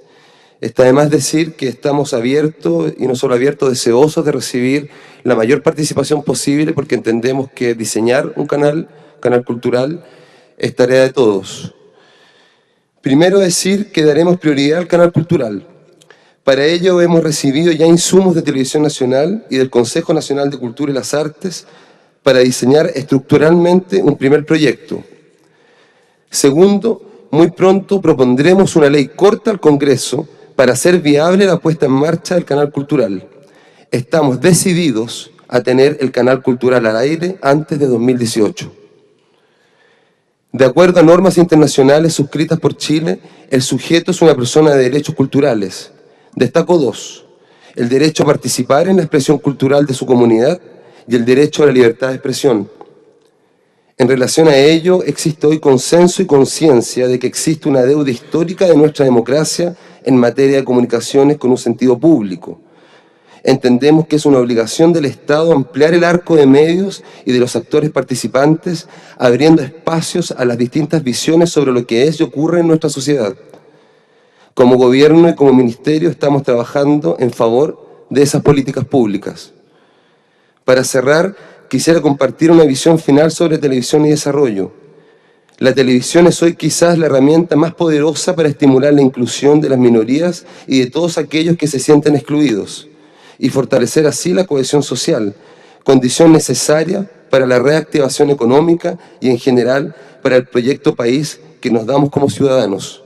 Está de más decir que estamos abiertos, y no solo abiertos, deseosos de recibir la mayor participación posible, porque entendemos que diseñar un canal cultural es tarea de todos. Primero decir que daremos prioridad al canal cultural. Para ello hemos recibido ya insumos de Televisión Nacional y del Consejo Nacional de Cultura y las Artes para diseñar estructuralmente un primer proyecto. Segundo, muy pronto propondremos una ley corta al Congreso para hacer viable la puesta en marcha del canal cultural. Estamos decididos a tener el canal cultural al aire antes de 2018. De acuerdo a normas internacionales suscritas por Chile, el sujeto es una persona de derechos culturales. Destaco dos: el derecho a participar en la expresión cultural de su comunidad y el derecho a la libertad de expresión. En relación a ello, existe hoy consenso y conciencia de que existe una deuda histórica de nuestra democracia en materia de comunicaciones con un sentido público. Entendemos que es una obligación del Estado ampliar el arco de medios y de los actores participantes, abriendo espacios a las distintas visiones sobre lo que es y ocurre en nuestra sociedad. Como gobierno y como ministerio estamos trabajando en favor de esas políticas públicas. Para cerrar, quisiera compartir una visión final sobre televisión y desarrollo. La televisión es hoy quizás la herramienta más poderosa para estimular la inclusión de las minorías y de todos aquellos que se sienten excluidos, y fortalecer así la cohesión social, condición necesaria para la reactivación económica y en general para el proyecto país que nos damos como ciudadanos.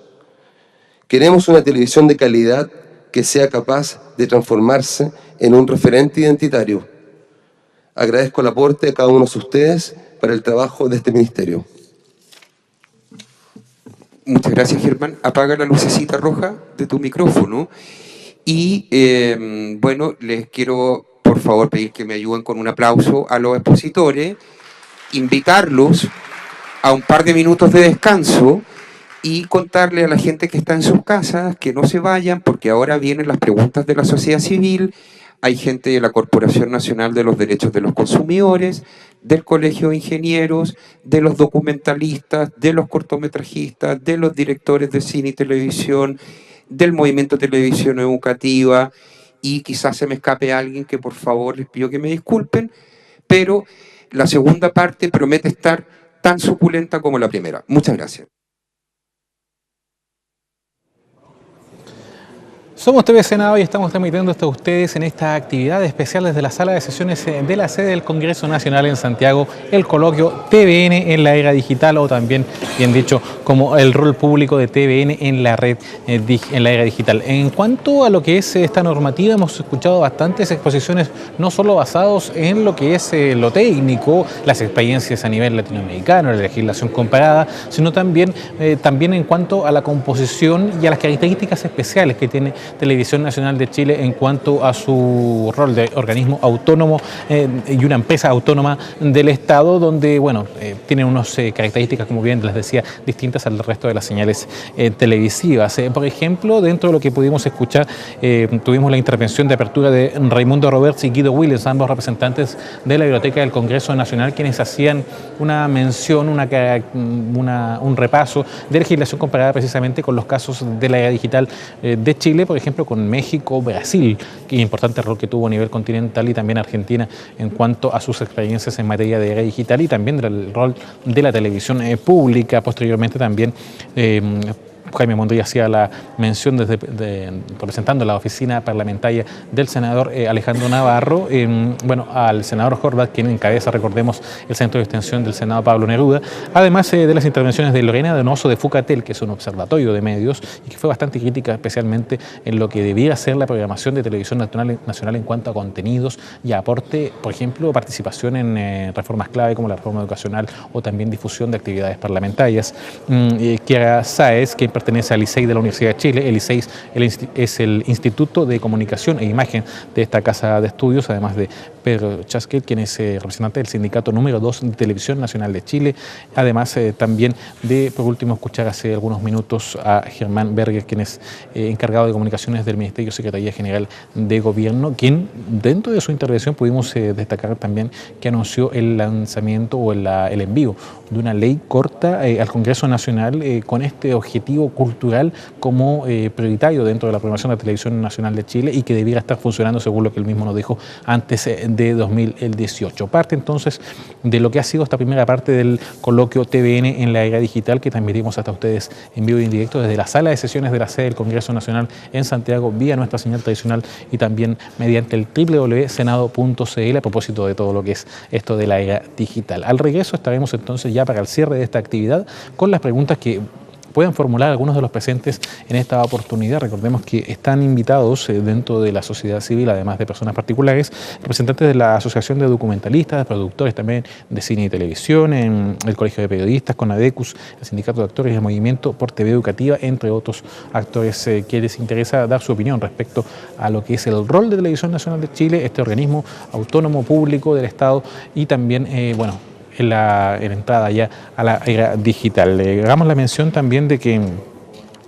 Queremos una televisión de calidad que sea capaz de transformarse en un referente identitario. Agradezco el aporte de cada uno de ustedes para el trabajo de este ministerio. Muchas gracias, Germán. Apaga la lucecita roja de tu micrófono. Y, bueno, les quiero, por favor, pedir que me ayuden con un aplauso a los expositores, invitarlos a un par de minutos de descanso y contarle a la gente que está en sus casas que no se vayan, porque ahora vienen las preguntas de la sociedad civil. Hay gente de la Corporación Nacional de los Derechos de los Consumidores, del Colegio de Ingenieros, de los documentalistas, de los cortometrajistas, de los directores de cine y televisión, del Movimiento Televisión Educativa, y quizás se me escape alguien que por favor les pido que me disculpen, pero la segunda parte promete estar tan suculenta como la primera. Muchas gracias. Somos TV Senado y estamos transmitiendo esto a ustedes en esta actividad especial desde la sala de sesiones de la sede del Congreso Nacional en Santiago, el coloquio TVN en la era digital, o también, bien dicho, como el rol público de TVN en la red, en la era digital. En cuanto a lo que es esta normativa, hemos escuchado bastantes exposiciones, no solo basados en lo que es lo técnico, las experiencias a nivel latinoamericano, la legislación comparada, sino también en cuanto a la composición y a las características especiales que tiene Televisión Nacional de Chile en cuanto a su rol de organismo autónomo y una empresa autónoma del Estado, donde, bueno, tiene unas características, como bien les decía, distintas al resto de las señales televisivas. Por ejemplo, dentro de lo que pudimos escuchar, tuvimos la intervención de apertura de Raimundo Roberts y Guido Williams, ambos representantes de la Biblioteca del Congreso Nacional, quienes hacían una mención, un repaso de legislación comparada precisamente con los casos de la era digital de Chile, por ejemplo, con México, Brasil, que importante rol que tuvo a nivel continental, y también Argentina en cuanto a sus experiencias en materia de era digital, y también del rol de la televisión pública. Posteriormente también Jaime Monroy hacía la mención representando la oficina parlamentaria del senador Alejandro Navarro, al senador Horvath, quien encabeza, recordemos, el Centro de Extensión del Senado Pablo Neruda, además de las intervenciones de Lorena Donoso de Fucatel, que es un observatorio de medios y que fue bastante crítica especialmente en lo que debía ser la programación de Televisión Nacional en cuanto a contenidos y aporte, por ejemplo, participación en reformas clave como la reforma educacional o también difusión de actividades parlamentarias. Kiara Sáez, que pertenece al ISEI de la Universidad de Chile. El ISEI es el Instituto de Comunicación e Imagen de esta casa de estudios, además de Pedro Chasquet, quien es representante del sindicato número 2 de Televisión Nacional de Chile. Además, también por último, escuchar hace algunos minutos a Germán Berger, quien es encargado de comunicaciones del Ministerio Secretaría General de Gobierno, quien dentro de su intervención pudimos destacar también que anunció el lanzamiento o el envío de una ley corta al Congreso Nacional con este objetivo cultural como prioritario dentro de la programación de la Televisión Nacional de Chile y que debiera estar funcionando, según lo que él mismo nos dijo, antes de 2018. Parte entonces de lo que ha sido esta primera parte del coloquio TVN en la era digital, que transmitimos hasta ustedes en vivo e indirecto desde la sala de sesiones de la sede del Congreso Nacional en Santiago, vía nuestra señal tradicional y también mediante el www.senado.cl, a propósito de todo lo que es esto de la era digital. Al regreso estaremos entonces ya para el cierre de esta actividad con las preguntas que puedan formular algunos de los presentes en esta oportunidad. Recordemos que están invitados dentro de la sociedad civil, además de personas particulares, representantes de la Asociación de Documentalistas, de productores también de cine y televisión, en el Colegio de Periodistas, CONADECUS, el Sindicato de Actores y el Movimiento por TV Educativa, entre otros actores que les interesa dar su opinión respecto a lo que es el rol de Televisión Nacional de Chile, este organismo autónomo público del Estado y también, en la entrada ya a la era digital. Hagamos la mención también de que en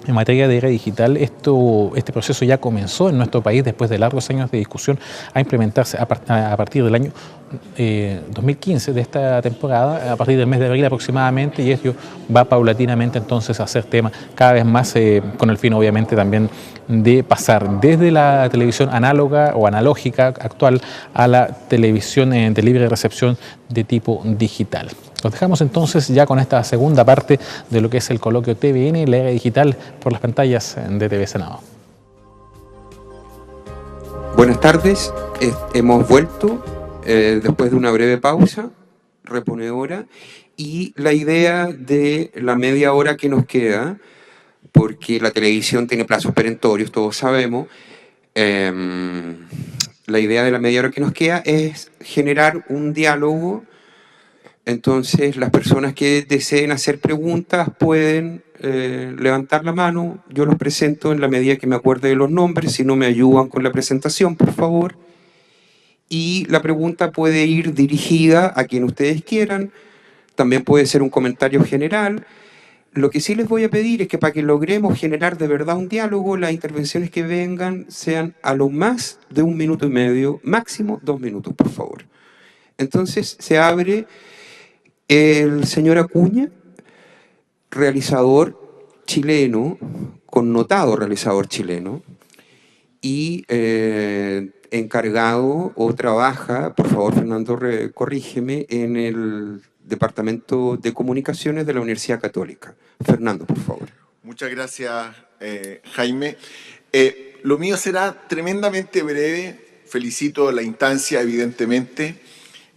materia de era digital, este proceso ya comenzó en nuestro país después de largos años de discusión a implementarse a partir del año 2015 de esta temporada, a partir del mes de abril aproximadamente, y ello va paulatinamente entonces a ser tema cada vez más con el fin obviamente también de pasar desde la televisión análoga o analógica actual a la televisión de libre recepción de tipo digital. Los dejamos entonces ya con esta segunda parte de lo que es el coloquio TVN, la era digital, por las pantallas de TV Senado. Buenas tardes, hemos vuelto después de una breve pausa reponedora y la idea de la media hora que nos queda, porque la televisión tiene plazos perentorios, todos sabemos, la idea de la media hora que nos queda es generar un diálogo. Entonces, las personas que deseen hacer preguntas pueden levantar la mano. Yo los presento en la medida que me acuerde de los nombres. Si no me ayudan con la presentación, por favor. Y la pregunta puede ir dirigida a quien ustedes quieran. También puede ser un comentario general. Lo que sí les voy a pedir es que para que logremos generar de verdad un diálogo, las intervenciones que vengan sean a lo más de 1 minuto y medio, máximo 2 minutos, por favor. Entonces, se abre el señor Acuña, realizador chileno, connotado realizador chileno, y encargado o trabaja, por favor Fernando, corrígeme, en el Departamento de Comunicaciones de la Universidad Católica. Fernando, por favor. Muchas gracias, Jaime. Lo mío será tremendamente breve. Felicito la instancia, evidentemente.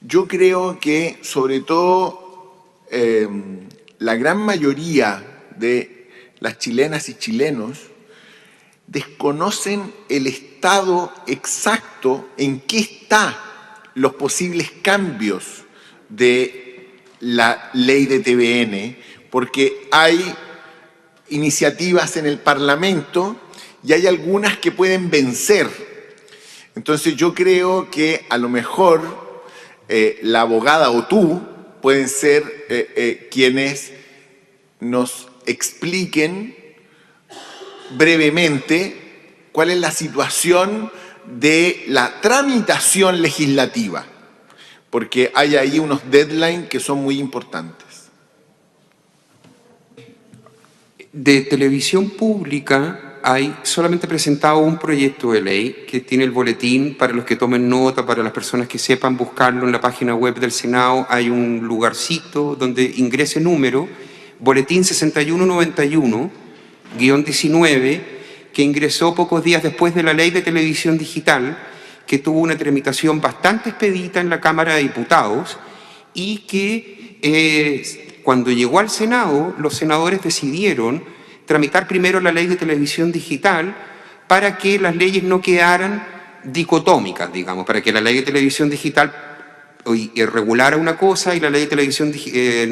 Yo creo que, sobre todo, la gran mayoría de las chilenas y chilenos desconocen el estado exacto en que están los posibles cambios de la ley de TVN, porque hay iniciativas en el Parlamento y hay algunas que pueden vencer. Entonces yo creo que a lo mejor la abogada o tú pueden ser quienes nos expliquen brevemente cuál es la situación de la tramitación legislativa, porque hay ahí unos deadlines que son muy importantes. De televisión pública hay solamente presentado un proyecto de ley que tiene el boletín para los que tomen nota, para las personas que sepan buscarlo en la página web del Senado. Hay un lugarcito donde ingrese número, boletín 6191-19, que ingresó pocos días después de la ley de televisión digital, que tuvo una tramitación bastante expedita en la Cámara de Diputados y que cuando llegó al Senado, los senadores decidieron tramitar primero la ley de televisión digital para que las leyes no quedaran dicotómicas, digamos, para que la ley de televisión digital regulara una cosa y la ley de televisión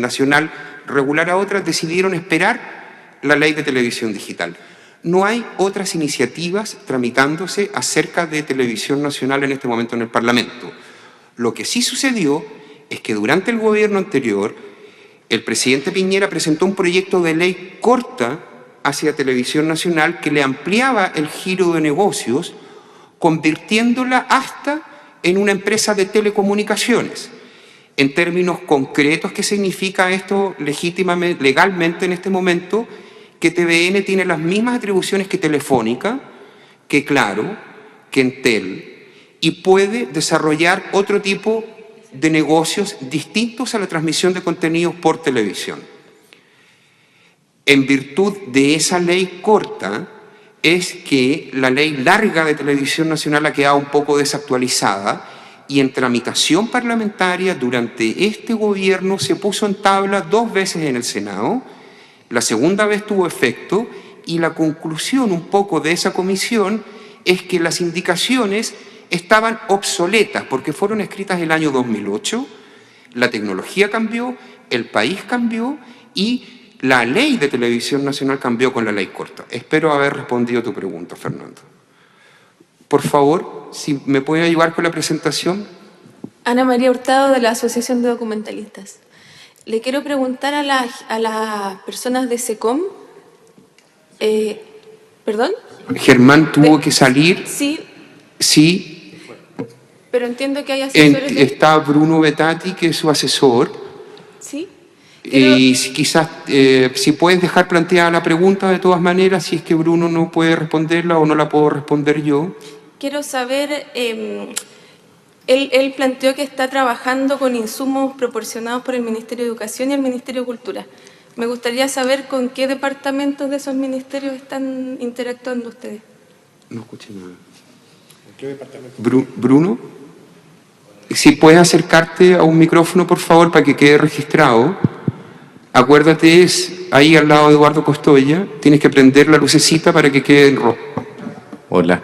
nacional regulara otra. Decidieron esperar la ley de televisión digital. No hay otras iniciativas tramitándose acerca de televisión nacional en este momento en el Parlamento. Lo que sí sucedió es que durante el gobierno anterior, el presidente Piñera presentó un proyecto de ley corta hacia Televisión Nacional que le ampliaba el giro de negocios, convirtiéndola hasta en una empresa de telecomunicaciones. En términos concretos, ¿qué significa esto legítimamente, legalmente en este momento? Que TVN tiene las mismas atribuciones que Telefónica, que Claro, que Entel, y puede desarrollar otro tipo de negocios distintos a la transmisión de contenidos por televisión. En virtud de esa ley corta, es que la ley larga de Televisión Nacional ha quedado un poco desactualizada y en tramitación parlamentaria durante este gobierno se puso en tabla 2 veces en el Senado. La segunda vez tuvo efecto y la conclusión un poco de esa comisión es que las indicaciones estaban obsoletas porque fueron escritas el año 2008, la tecnología cambió, el país cambió y la ley de Televisión Nacional cambió con la ley corta. Espero haber respondido a tu pregunta, Fernando. Por favor, si me puede ayudar con la presentación. Ana María Hurtado, de la Asociación de Documentalistas. Le quiero preguntar a las personas de SECOM, ¿perdón? Germán tuvo que salir. Sí. Sí. Pero entiendo que hay asesores. Está Bruno Betati, que es su asesor. Sí. Y si quizás, si puedes dejar planteada la pregunta de todas maneras, si es que Bruno no puede responderla o no la puedo responder yo. Quiero saber, él planteó que está trabajando con insumos proporcionados por el Ministerio de Educación y el Ministerio de Cultura. Me gustaría saber con qué departamentos de esos ministerios están interactuando ustedes. No escuché nada. ¿En qué departamento? Bruno, si puedes acercarte a un micrófono, por favor, para que quede registrado. Acuérdate, es ahí al lado de Eduardo Costoya. Tienes que prender la lucecita para que quede en rojo. Hola.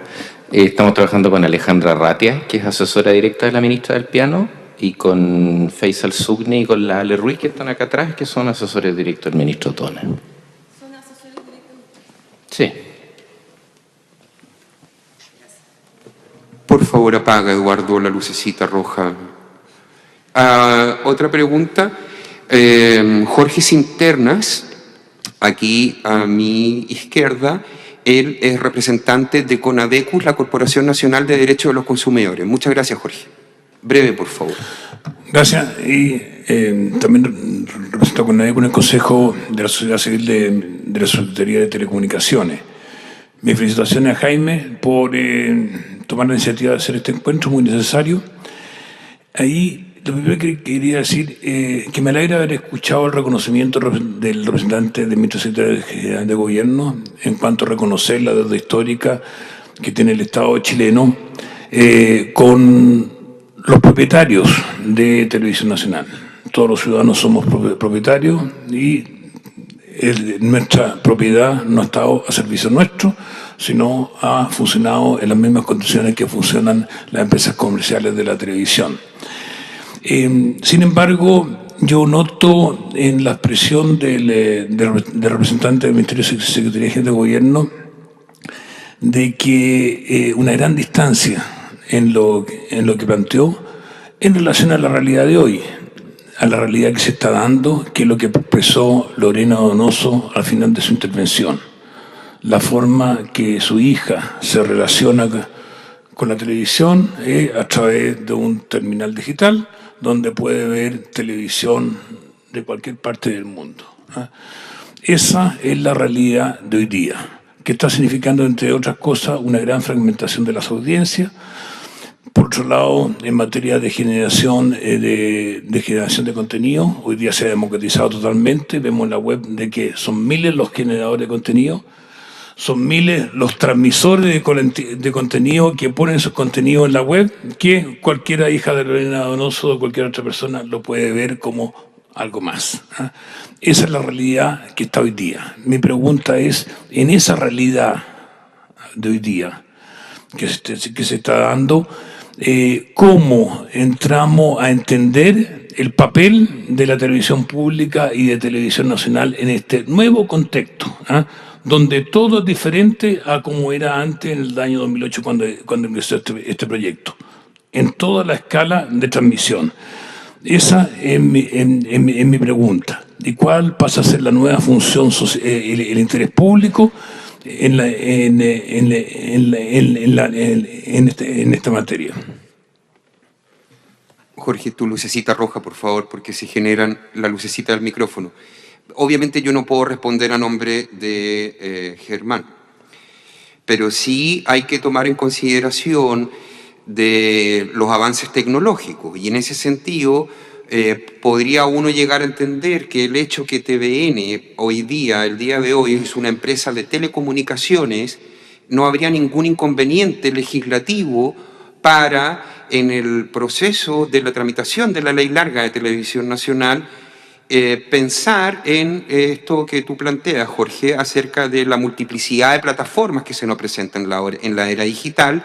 Estamos trabajando con Alejandra Ratia, que es asesora directa de la ministra del Piano, y con Faisal Sugni y con la Ale Ruiz, que están acá atrás, que son asesores directos del ministro Tona. ¿Son asesores directos? Sí. Por favor, apaga, Eduardo, la lucecita roja. Otra pregunta. Jorge Cinternas, aquí a mi izquierda, él es representante de CONADECUS, la Corporación Nacional de Derechos de los Consumidores. Muchas gracias, Jorge. Breve, por favor. Gracias. Y también represento a CONADECUS en el Consejo de la Sociedad Civil de la Secretaría de Telecomunicaciones. Mis felicitaciones a Jaime por tomar la iniciativa de hacer este encuentro muy necesario. Ahí lo primero que quería decir que me alegra haber escuchado el reconocimiento del representante del Ministro Secretario de Gobierno en cuanto a reconocer la deuda histórica que tiene el Estado chileno con los propietarios de Televisión Nacional. Todos los ciudadanos somos propietarios y nuestra propiedad no ha estado a servicio nuestro, sino ha funcionado en las mismas condiciones que funcionan las empresas comerciales de la televisión. Sin embargo, yo noto en la expresión del representante del Ministerio de Secretaría de Gobierno de que una gran distancia en lo que planteó en relación a la realidad de hoy, a la realidad que se está dando, que es lo que expresó Lorena Donoso al final de su intervención. La forma que su hija se relaciona con la televisión es a través de un terminal digital, donde puede ver televisión de cualquier parte del mundo. Esa es la realidad de hoy día, que está significando, entre otras cosas, una gran fragmentación de las audiencias. Por otro lado, en materia de generación de contenido, hoy día se ha democratizado totalmente. Vemos en la web de que son miles los generadores de contenido, son miles los transmisores de contenido que ponen sus contenidos en la web, que cualquiera hija de Lorena Donoso o cualquier otra persona lo puede ver como algo más. Esa es la realidad que está hoy día. Mi pregunta es, en esa realidad de hoy día que se está dando, ¿cómo entramos a entender el papel de la televisión pública y de Televisión Nacional en este nuevo contexto, donde todo es diferente a como era antes en el año 2008 cuando empezó este proyecto? en toda la escala de transmisión. Esa es mi pregunta. ¿Y cuál pasa a ser la nueva función, el interés público en esta materia? Jorge, tu lucecita roja, por favor, porque se generan la lucecita del micrófono. Obviamente yo no puedo responder a nombre de Germán, pero sí hay que tomar en consideración de los avances tecnológicos, y en ese sentido podría uno llegar a entender que el hecho que TVN hoy día, el día de hoy, es una empresa de telecomunicaciones, no habría ningún inconveniente legislativo para, en el proceso de la tramitación de la Ley Larga de Televisión Nacional, pensar en esto que tú planteas, Jorge, acerca de la multiplicidad de plataformas que se nos presentan en la era digital,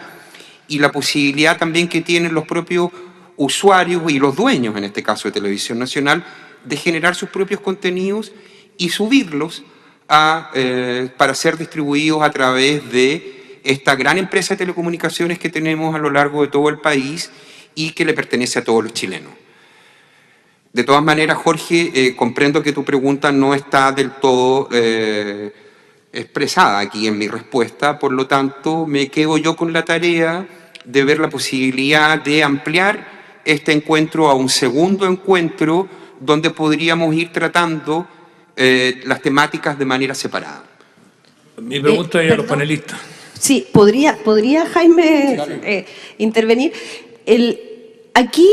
y la posibilidad también que tienen los propios usuarios y los dueños, en este caso de Televisión Nacional, de generar sus propios contenidos y subirlos para ser distribuidos a través de esta gran empresa de telecomunicaciones que tenemos a lo largo de todo el país y que le pertenece a todos los chilenos. De todas maneras, Jorge, comprendo que tu pregunta no está del todo expresada aquí en mi respuesta, por lo tanto me quedo yo con la tarea de ver la posibilidad de ampliar este encuentro a un segundo encuentro donde podríamos ir tratando las temáticas de manera separada. Mi pregunta es a los panelistas. Sí, podría Jaime intervenir. Aquí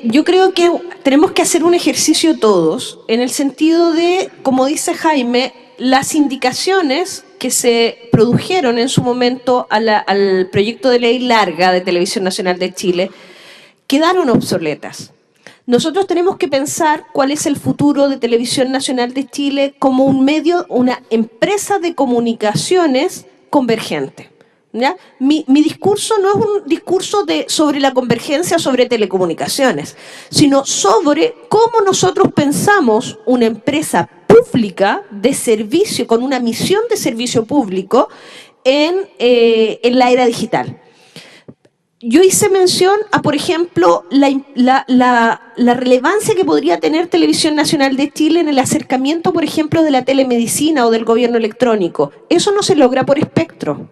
yo creo que tenemos que hacer un ejercicio todos, en el sentido de, como dice Jaime, las indicaciones que se produjeron en su momento al proyecto de ley larga de Televisión Nacional de Chile quedaron obsoletas. Nosotros tenemos que pensar cuál es el futuro de Televisión Nacional de Chile como un medio, una empresa de comunicaciones convergente. ¿Ya? Mi discurso no es un discurso sobre la convergencia sobre telecomunicaciones, sino sobre cómo nosotros pensamos una empresa pública de servicio, con una misión de servicio público en la era digital. Yo hice mención a, por ejemplo, la relevancia que podría tener Televisión Nacional de Chile en el acercamiento, por ejemplo, de la telemedicina o del gobierno electrónico. Eso no se logra por espectro.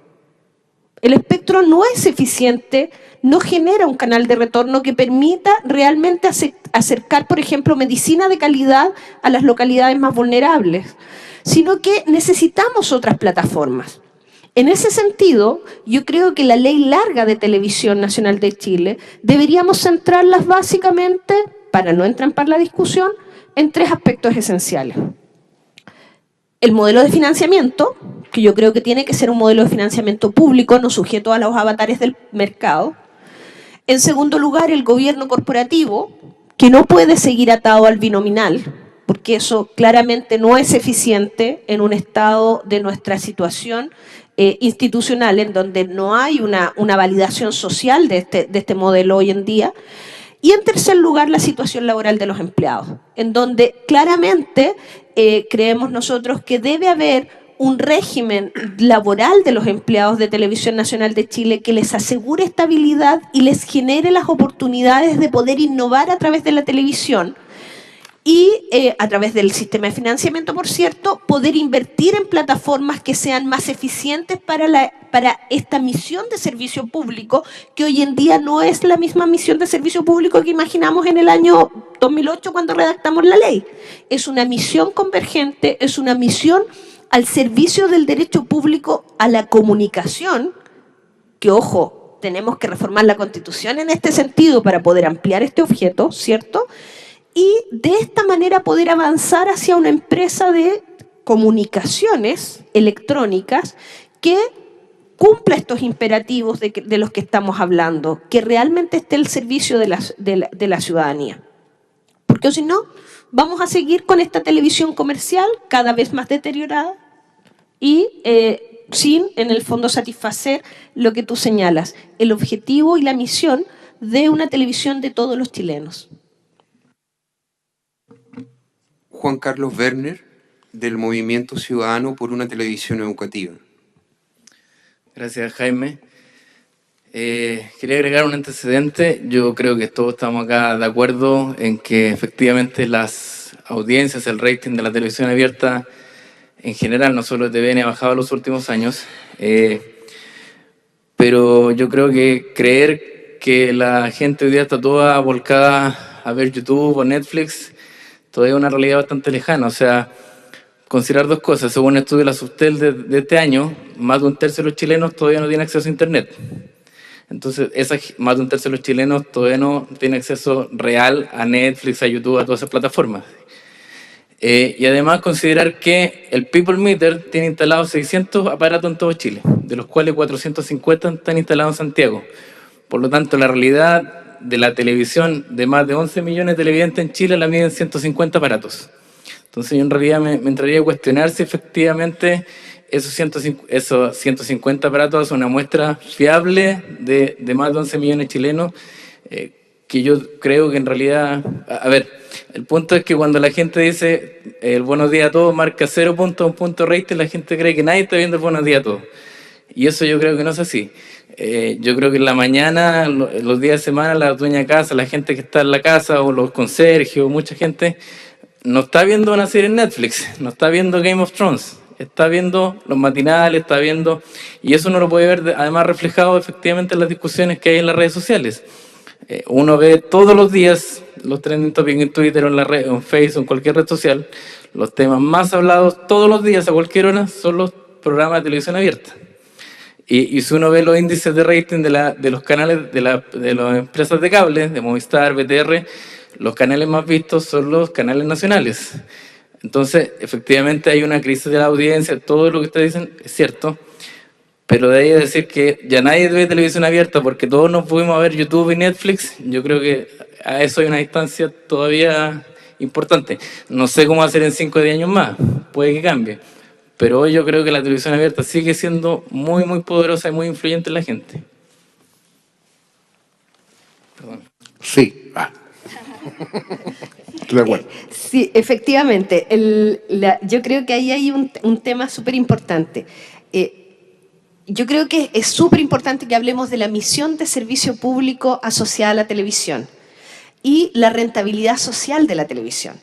El espectro no es eficiente, no genera un canal de retorno que permita realmente acercar, por ejemplo, medicina de calidad a las localidades más vulnerables, sino que necesitamos otras plataformas. En ese sentido, yo creo que la Ley Larga de Televisión Nacional de Chile deberíamos centrarlas básicamente, para no entrampar la discusión, en tres aspectos esenciales. El modelo de financiamiento, que yo creo que tiene que ser un modelo de financiamiento público, no sujeto a los avatares del mercado. En segundo lugar, el gobierno corporativo, que no puede seguir atado al binominal, porque eso claramente no es eficiente en un estado de nuestra situación institucional, en donde no hay una validación social de este modelo hoy en día. Y en tercer lugar, la situación laboral de los empleados, en donde claramente creemos nosotros que debe haber un régimen laboral de los empleados de Televisión Nacional de Chile que les asegure estabilidad y les genere las oportunidades de poder innovar a través de la televisión y a través del sistema de financiamiento, por cierto, poder invertir en plataformas que sean más eficientes para esta misión de servicio público, que hoy en día no es la misma misión de servicio público que imaginamos en el año 2008 cuando redactamos la ley. Es una misión convergente, es una misión al servicio del derecho público a la comunicación, que, ojo, tenemos que reformar la Constitución en este sentido para poder ampliar este objeto, ¿cierto?, y de esta manera poder avanzar hacia una empresa de comunicaciones electrónicas que cumpla estos imperativos de los que estamos hablando, que realmente esté al servicio de la ciudadanía. Porque si no, vamos a seguir con esta televisión comercial cada vez más deteriorada y sin, en el fondo, satisfacer lo que tú señalas, el objetivo y la misión de una televisión de todos los chilenos. Juan Carlos Werner, del Movimiento Ciudadano por una Televisión Educativa. Gracias, Jaime. Quería agregar un antecedente. Yo creo que todos estamos acá de acuerdo en que efectivamente las audiencias, el rating de la televisión abierta en general, no solo de TVN, ha bajado en los últimos años. Pero yo creo que creer que la gente hoy día está toda volcada a ver YouTube o Netflix todavía es una realidad bastante lejana. O sea, considerar dos cosas. Según un estudio de la Subtel de este año, más de un tercio de los chilenos todavía no tienen acceso a Internet. Entonces, más de un tercio de los chilenos todavía no tienen acceso real a Netflix, a YouTube, a todas esas plataformas. Y además considerar que el People Meter tiene instalados 600 aparatos en todo Chile, de los cuales 450 están instalados en Santiago. Por lo tanto, la realidad de la televisión de más de 11 millones de televidentes en Chile la miden 150 aparatos. Entonces yo en realidad me entraría a cuestionar si efectivamente esos 150 aparatos son una muestra fiable de más de 11 millones de chilenos, que yo creo que en realidad... A ver, el punto es que cuando la gente dice el buenos días a todos marca 0 puntos, un punto rating, la gente cree que nadie está viendo el buenos días a todos. Y eso yo creo que no es así. Yo creo que en la mañana, los días de semana, la dueña de casa, la gente que está en la casa, o los conserjes, o mucha gente, no está viendo una serie en Netflix, no está viendo Game of Thrones, está viendo los matinales, está viendo... Y eso uno lo puede ver además reflejado efectivamente en las discusiones que hay en las redes sociales. Uno ve todos los días los trending topics en Twitter, o en la red, en Facebook, en cualquier red social. Los temas más hablados todos los días a cualquier hora son los programas de televisión abierta. Y si uno ve los índices de rating de los canales de las empresas de cable, de Movistar, BTR, los canales más vistos son los canales nacionales. Entonces, efectivamente hay una crisis de la audiencia, todo lo que ustedes dicen es cierto. Pero de ahí a decir que ya nadie ve televisión abierta porque todos nos pudimos a ver YouTube y Netflix, yo creo que a eso hay una distancia todavía importante. No sé cómo va a ser en 5 o 10 años más, puede que cambie. Pero hoy yo creo que la televisión abierta sigue siendo muy, muy poderosa y muy influyente en la gente. Perdón. Sí, estoy de acuerdo. Sí, efectivamente. Yo creo que ahí hay un tema súper importante. Yo creo que es súper importante que hablemos de la misión de servicio público asociada a la televisión y la rentabilidad social de la televisión.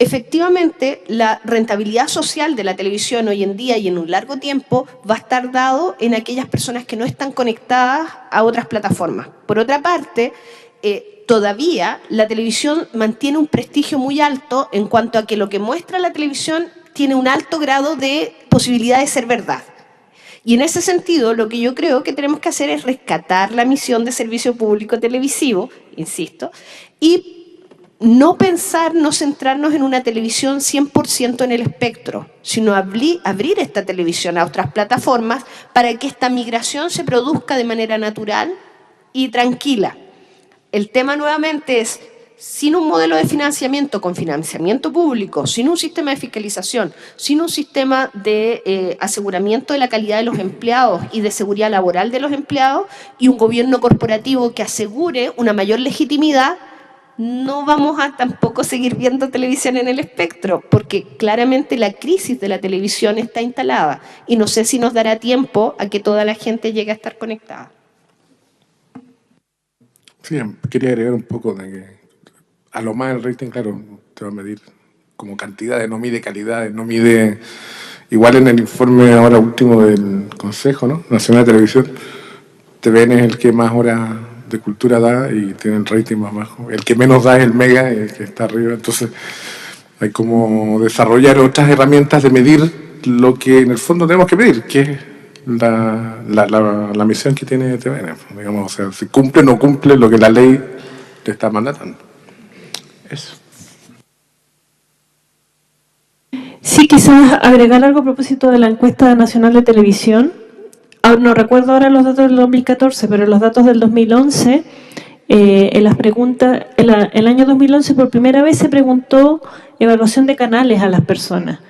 Efectivamente, la rentabilidad social de la televisión hoy en día y en un largo tiempo va a estar dado en aquellas personas que no están conectadas a otras plataformas. Por otra parte, todavía la televisión mantiene un prestigio muy alto en cuanto a que lo que muestra la televisión tiene un alto grado de posibilidad de ser verdad. Y en ese sentido, lo que yo creo que tenemos que hacer es rescatar la misión de servicio público televisivo, insisto, y no pensar, no centrarnos en una televisión 100% en el espectro, sino abrir esta televisión a otras plataformas para que esta migración se produzca de manera natural y tranquila. El tema nuevamente es, sin un modelo de financiamiento con financiamiento público, sin un sistema de fiscalización, sin un sistema de aseguramiento de la calidad de los empleados y de seguridad laboral de los empleados y un gobierno corporativo que asegure una mayor legitimidad, no vamos a tampoco seguir viendo televisión en el espectro, porque claramente la crisis de la televisión está instalada y no sé si nos dará tiempo a que toda la gente llegue a estar conectada. Sí, quería agregar un poco de que a lo más el rating, claro, te va a medir como cantidades, no mide calidades, no mide... Igual en el informe ahora último del Consejo, ¿no?, Nacional de Televisión, TVN es el que más horas de cultura da y tiene el rating más bajo. El que menos da es el Mega, el que está arriba. Entonces hay como desarrollar otras herramientas de medir lo que en el fondo tenemos que medir, que es la misión que tiene TVN. Digamos, o sea, si cumple o no cumple lo que la ley te está mandatando. Eso. Sí, quizás agregar algo a propósito de la encuesta nacional de televisión. No recuerdo ahora los datos del 2014, pero los datos del 2011, en las preguntas, el año 2011 por primera vez se preguntó evaluación de canales a las personas.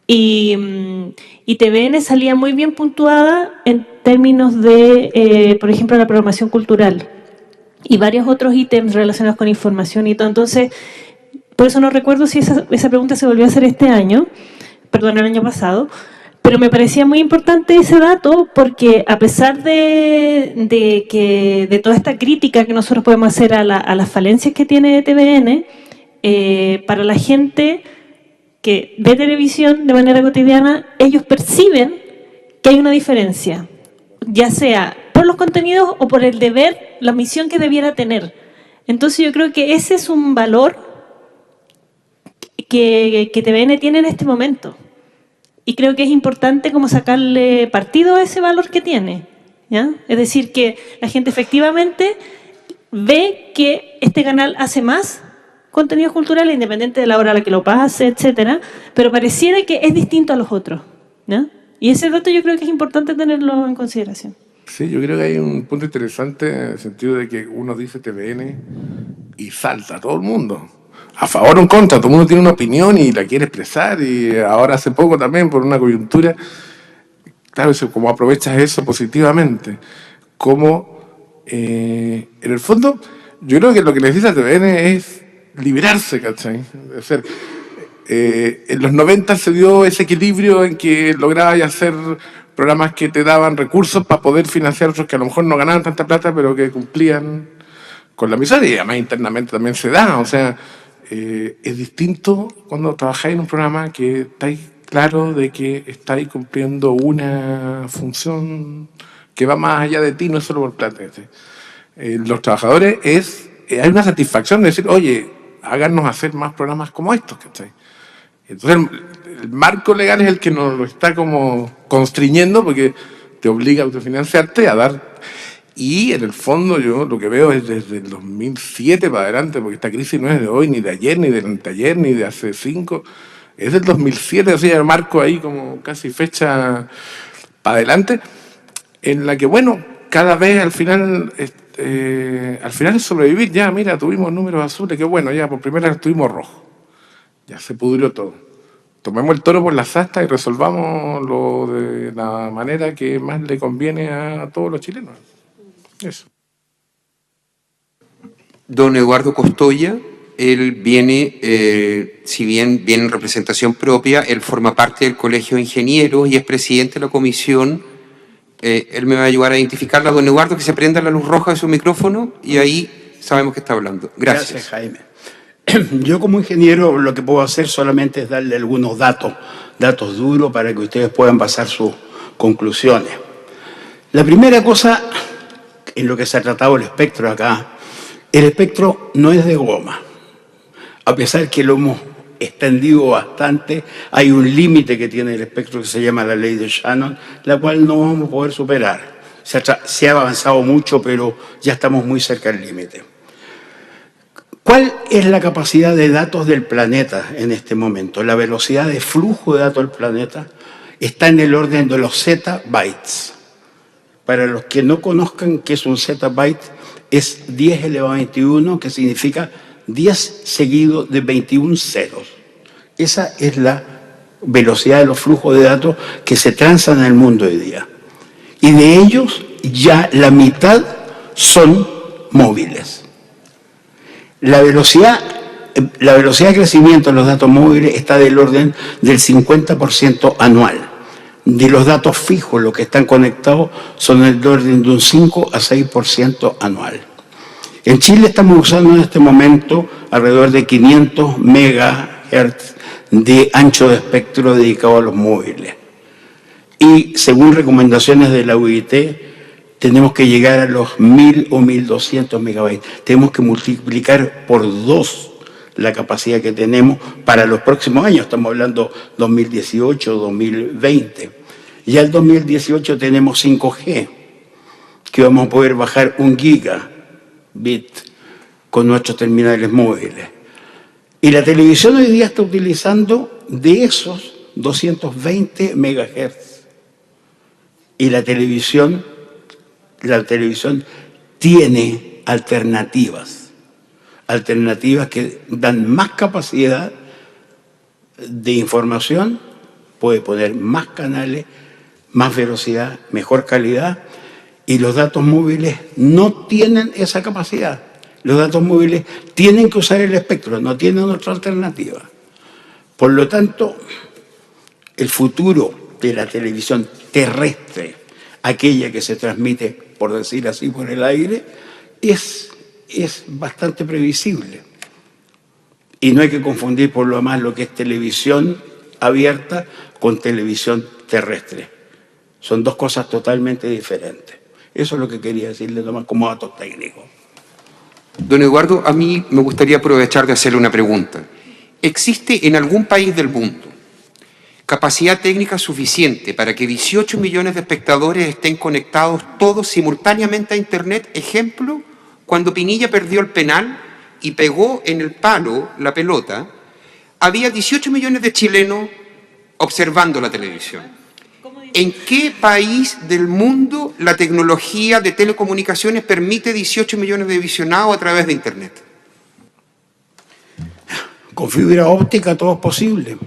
Y TVN salía muy bien puntuada en términos de, por ejemplo, la programación cultural y varios otros ítems relacionados con información y todo. Entonces, por eso no recuerdo si esa pregunta se volvió a hacer este año, perdón, el año pasado, Pero me parecía muy importante ese dato porque a pesar de toda esta crítica que nosotros podemos hacer a las falencias que tiene TVN, para la gente que ve televisión de manera cotidiana, ellos perciben que hay una diferencia, ya sea por los contenidos o por el deber, la misión que debiera tener. Entonces yo creo que ese es un valor que TVN tiene en este momento. Y creo que es importante como sacarle partido a ese valor que tiene, ¿ya? Es decir, que la gente efectivamente ve que este canal hace más contenidos culturales, independiente de la hora a la que lo pase, etcétera, pero pareciera que es distinto a los otros, ¿ya? Y ese dato yo creo que es importante tenerlo en consideración. Sí, yo creo que hay un punto interesante en el sentido de que uno dice TVN y salta a todo el mundo. A favor o en contra, todo el mundo tiene una opinión y la quiere expresar, y ahora hace poco también por una coyuntura, claro, como aprovechas eso positivamente, como en el fondo yo creo que lo que necesita TVN es liberarse, ¿cachai? Es decir, en los 90 se dio ese equilibrio en que lograbas hacer programas que te daban recursos para poder financiar otros que a lo mejor no ganaban tanta plata, pero que cumplían con la misión, y además internamente también se da, o sea, es distinto cuando trabajáis en un programa que estáis claro de que estáis cumpliendo una función que va más allá de ti, no es solo por plata. Los trabajadores hay una satisfacción de decir, oye, háganos hacer más programas como estos, ¿cachai? Entonces el marco legal es el que nos lo está como constriñendo, porque te obliga a autofinanciarte, a dar. Y en el fondo yo lo que veo es desde el 2007 para adelante, porque esta crisis no es de hoy, ni de ayer, ni del anteayer, ni de hace 5, es del 2007, así el marco ahí como casi fecha para adelante, en la que, bueno, cada vez al final es sobrevivir. Ya, mira, tuvimos números azules, que bueno, ya por primera vez tuvimos rojos, ya se pudrió todo. Tomemos el toro por las astas y resolvámoslo de la manera que más le conviene a todos los chilenos. Eso. Don Eduardo Costoya, él viene, si bien viene en representación propia, él forma parte del Colegio de Ingenieros y es presidente de la comisión. Él me va a ayudar a identificarla. Don Eduardo, que se prenda la luz roja de su micrófono y ahí sabemos que está hablando. Gracias. Gracias, Jaime. Yo como ingeniero lo que puedo hacer solamente es darle algunos datos duros para que ustedes puedan pasar sus conclusiones. La primera cosa, en lo que se ha tratado el espectro acá, el espectro no es de goma. A pesar que lo hemos extendido bastante, hay un límite que tiene el espectro que se llama la ley de Shannon, la cual no vamos a poder superar. Se ha avanzado mucho, pero ya estamos muy cerca del límite. ¿Cuál es la capacidad de datos del planeta en este momento? La velocidad de flujo de datos del planeta está en el orden de los zettabytes. Para los que no conozcan qué es un zettabyte, es 10 elevado a 21, que significa 10 seguido de 21 ceros. Esa es la velocidad de los flujos de datos que se transan en el mundo hoy día. Y de ellos ya la mitad son móviles. La velocidad de crecimiento de los datos móviles está del orden del 50% anual. De los datos fijos, los que están conectados, son del orden de un 5 a 6% anual. En Chile estamos usando en este momento alrededor de 500 megahertz de ancho de espectro dedicado a los móviles. Y según recomendaciones de la UIT, tenemos que llegar a los 1000 o 1200 megabytes. Tenemos que multiplicar por 2 la capacidad que tenemos para los próximos años. Estamos hablando 2018, 2020. Ya el 2018 tenemos 5G, que vamos a poder bajar 1 gigabit con nuestros terminales móviles. Y la televisión hoy día está utilizando de esos 220 megahertz. Y la televisión tiene alternativas que dan más capacidad de información, puede poner más canales, más velocidad, mejor calidad, y los datos móviles no tienen esa capacidad. Los datos móviles tienen que usar el espectro, no tienen otra alternativa. Por lo tanto, el futuro de la televisión terrestre, aquella que se transmite, por decir así, por el aire, es bastante previsible. Y no hay que confundir por lo demás lo que es televisión abierta con televisión terrestre. Son dos cosas totalmente diferentes. Eso es lo que quería decirle nomás como dato técnico. Don Eduardo, a mí me gustaría aprovechar de hacerle una pregunta. ¿Existe en algún país del mundo capacidad técnica suficiente para que 18 millones de espectadores estén conectados todos simultáneamente a Internet? Ejemplo, cuando Pinilla perdió el penal y pegó en el palo la pelota, había 18 millones de chilenos observando la televisión. ¿En qué país del mundo la tecnología de telecomunicaciones permite 18 millones de visionados a través de Internet? Con fibra óptica todo es posible.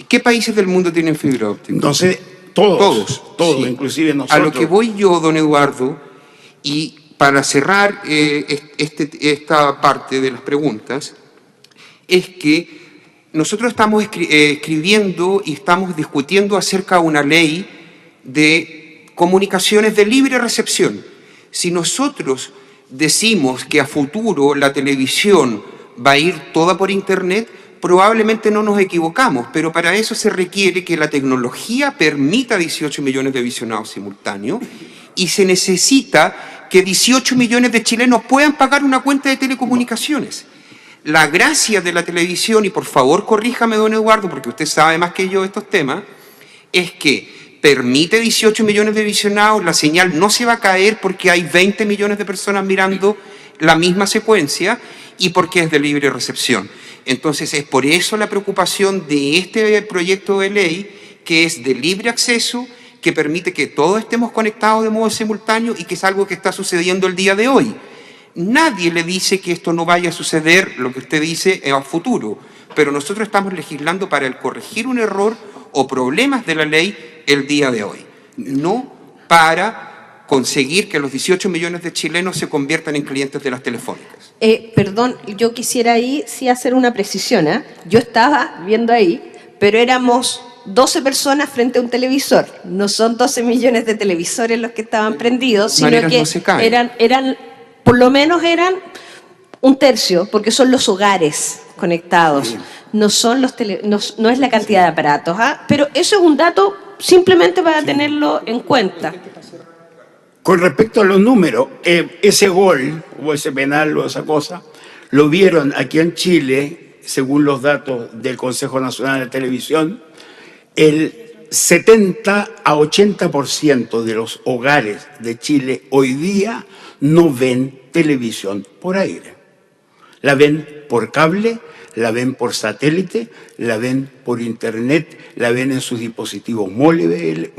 ¿Qué países del mundo tienen fibra óptica? No sé, todos, sí. Inclusive nosotros. A lo que voy yo, don Eduardo, y para cerrar esta parte de las preguntas, es que nosotros estamos escribiendo y estamos discutiendo acerca de una ley de comunicaciones de libre recepción. Si nosotros decimos que a futuro la televisión va a ir toda por Internet, probablemente no nos equivocamos, pero para eso se requiere que la tecnología permita 18 millones de visionados simultáneos y se necesita que 18 millones de chilenos puedan pagar una cuenta de telecomunicaciones. La gracia de la televisión, y por favor corríjame, don Eduardo, porque usted sabe más que yo de estos temas, es que permite 18 millones de visionados, la señal no se va a caer porque hay 20 millones de personas mirando la misma secuencia y porque es de libre recepción. Entonces es por eso la preocupación de este proyecto de ley, que es de libre acceso, que permite que todos estemos conectados de modo simultáneo y que es algo que está sucediendo el día de hoy. Nadie le dice que esto no vaya a suceder, lo que usted dice, a futuro, pero nosotros estamos legislando para el corregir un error o problemas de la ley el día de hoy, no para conseguir que los 18 millones de chilenos se conviertan en clientes de las telefónicas. Perdón, yo quisiera ahí sí hacer una precisión. Yo estaba viendo ahí, pero éramos 12 personas frente a un televisor. No son 12 millones de televisores los que estaban prendidos, sino que no se caen. eran, por lo menos eran un tercio, porque son los hogares conectados. Sí. No son no es la cantidad de aparatos. Pero eso es un dato simplemente para tenerlo en cuenta. Con respecto a los números, ese gol o ese penal o esa cosa, lo vieron aquí en Chile, según los datos del Consejo Nacional de Televisión, el 70 a 80% de los hogares de Chile hoy día no ven televisión por aire. La ven por cable, la ven por satélite, la ven por internet, la ven en sus dispositivos móviles,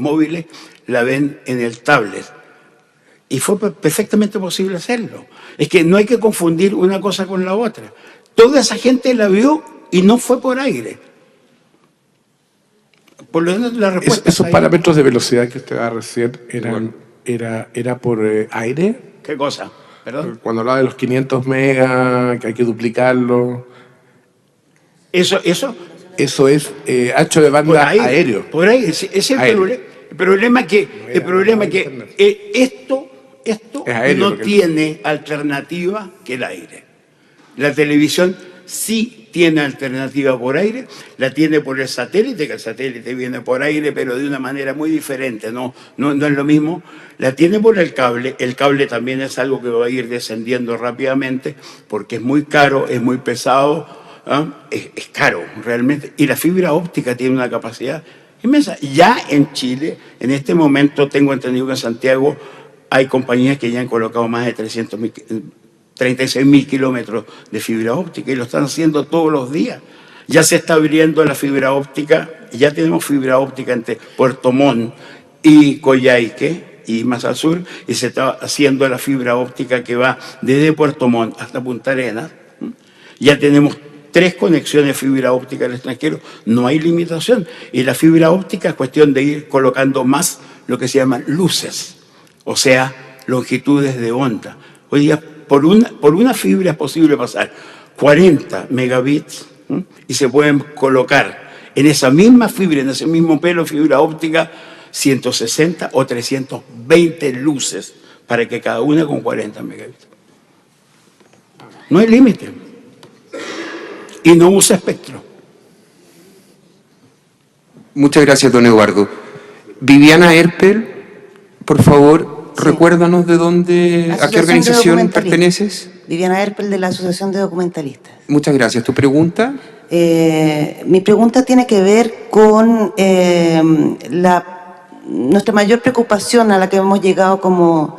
la ven en el tablet. Y fue perfectamente posible hacerlo. Es que no hay que confundir una cosa con la otra. Toda esa gente la vio y no fue por aire. Por lo menos la respuesta. ¿Esos parámetros de velocidad que usted va a recién era por aire? ¿Qué cosa? ¿Perdón? Cuando hablaba de los 500 megas, que hay que duplicarlo. Eso es ancho de banda aéreo. Por aire. Ese es el problema que esto no tiene alternativa que el aire. La televisión sí tiene alternativa por aire, la tiene por el satélite, que el satélite viene por aire, pero de una manera muy diferente, no es lo mismo. La tiene por el cable también es algo que va a ir descendiendo rápidamente, porque es muy caro, es muy pesado, es caro realmente, y la fibra óptica tiene una capacidad inmensa. Ya en Chile, en este momento, tengo entendido que en Santiago hay compañías que ya han colocado más de 36.000 kilómetros de fibra óptica y lo están haciendo todos los días. Ya se está abriendo la fibra óptica, ya tenemos fibra óptica entre Puerto Montt y Coyhaique y más al sur, y se está haciendo la fibra óptica que va desde Puerto Montt hasta Punta Arenas. Ya tenemos 3 conexiones de fibra óptica al extranjero, no hay limitación. Y la fibra óptica es cuestión de ir colocando más lo que se llaman luces, o sea, longitudes de onda. Hoy día, por una fibra es posible pasar 40 megabits y se pueden colocar en esa misma fibra, en ese mismo pelo, fibra óptica, 160 o 320 luces para que cada una con 40 megabits. No hay límite. Y no usa espectro. Muchas gracias, don Eduardo. Viviana Erpel, por favor, recuérdanos de dónde, a qué organización perteneces. Viviana Erpel, de la Asociación de Documentalistas. Muchas gracias. ¿Tu pregunta? Mi pregunta tiene que ver con nuestra mayor preocupación a la que hemos llegado como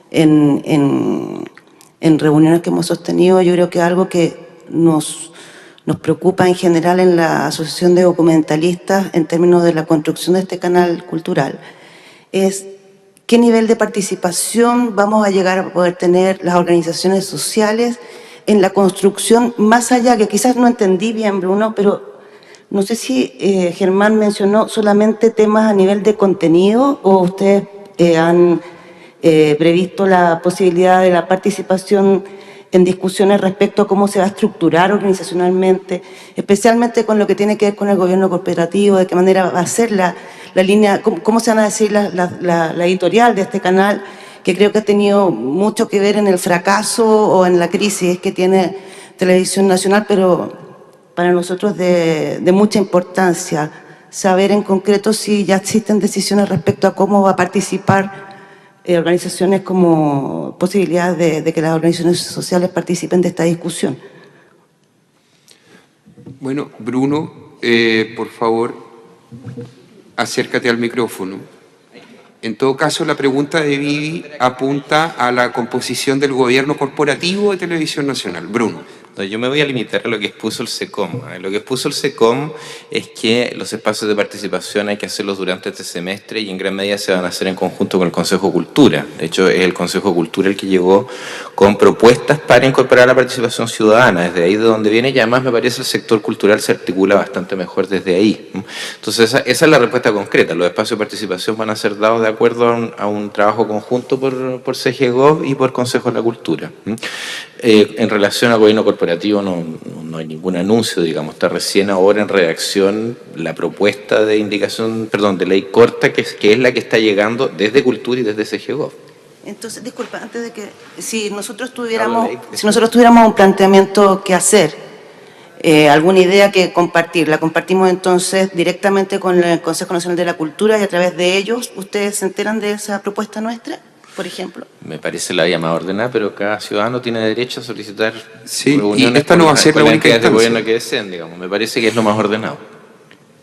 en reuniones que hemos sostenido. Yo creo que algo que nos preocupa en general en la Asociación de Documentalistas en términos de la construcción de este canal cultural es qué nivel de participación vamos a llegar a poder tener las organizaciones sociales en la construcción, más allá, que quizás no entendí bien, Bruno, pero no sé si Germán mencionó solamente temas a nivel de contenido o ustedes han previsto la posibilidad de la participación en discusiones respecto a cómo se va a estructurar organizacionalmente, especialmente con lo que tiene que ver con el gobierno corporativo, de qué manera va a ser la línea, cómo se van a decir la editorial de este canal, que creo que ha tenido mucho que ver en el fracaso o en la crisis que tiene Televisión Nacional, pero para nosotros de mucha importancia saber en concreto si ya existen decisiones respecto a cómo va a participar organizaciones como posibilidades de que las organizaciones sociales participen de esta discusión. Bueno, Bruno, por favor, acércate al micrófono. En todo caso, la pregunta de Vivi apunta a la composición del gobierno corporativo de Televisión Nacional. Bruno. No, yo me voy a limitar a lo que expuso el SECOM. Lo que expuso el SECOM es que los espacios de participación hay que hacerlos durante este semestre y en gran medida se van a hacer en conjunto con el Consejo de Cultura. De hecho, es el Consejo de Cultura el que llegó con propuestas para incorporar la participación ciudadana. Desde ahí de donde viene, y además me parece el sector cultural se articula bastante mejor desde ahí. Entonces, esa es la respuesta concreta. Los espacios de participación van a ser dados de acuerdo a un trabajo conjunto por CGGOV y por Consejo de la Cultura. En relación al gobierno corporativo no hay ningún anuncio, digamos, está recién ahora en redacción la propuesta de indicación, perdón, de ley corta que es la que está llegando desde Cultura y desde CGGOV. Entonces, disculpa, antes de que, si nosotros tuviéramos un planteamiento que hacer, alguna idea que compartir, la compartimos entonces directamente con el Consejo Nacional de la Cultura y a través de ellos, ¿ustedes se enteran de esa propuesta nuestra, por ejemplo? Me parece la vía más ordenada, pero cada ciudadano tiene derecho a solicitar reuniones y esta no va a ser la única instancia de gobierno que deseen, digamos. Me parece que es lo más ordenado.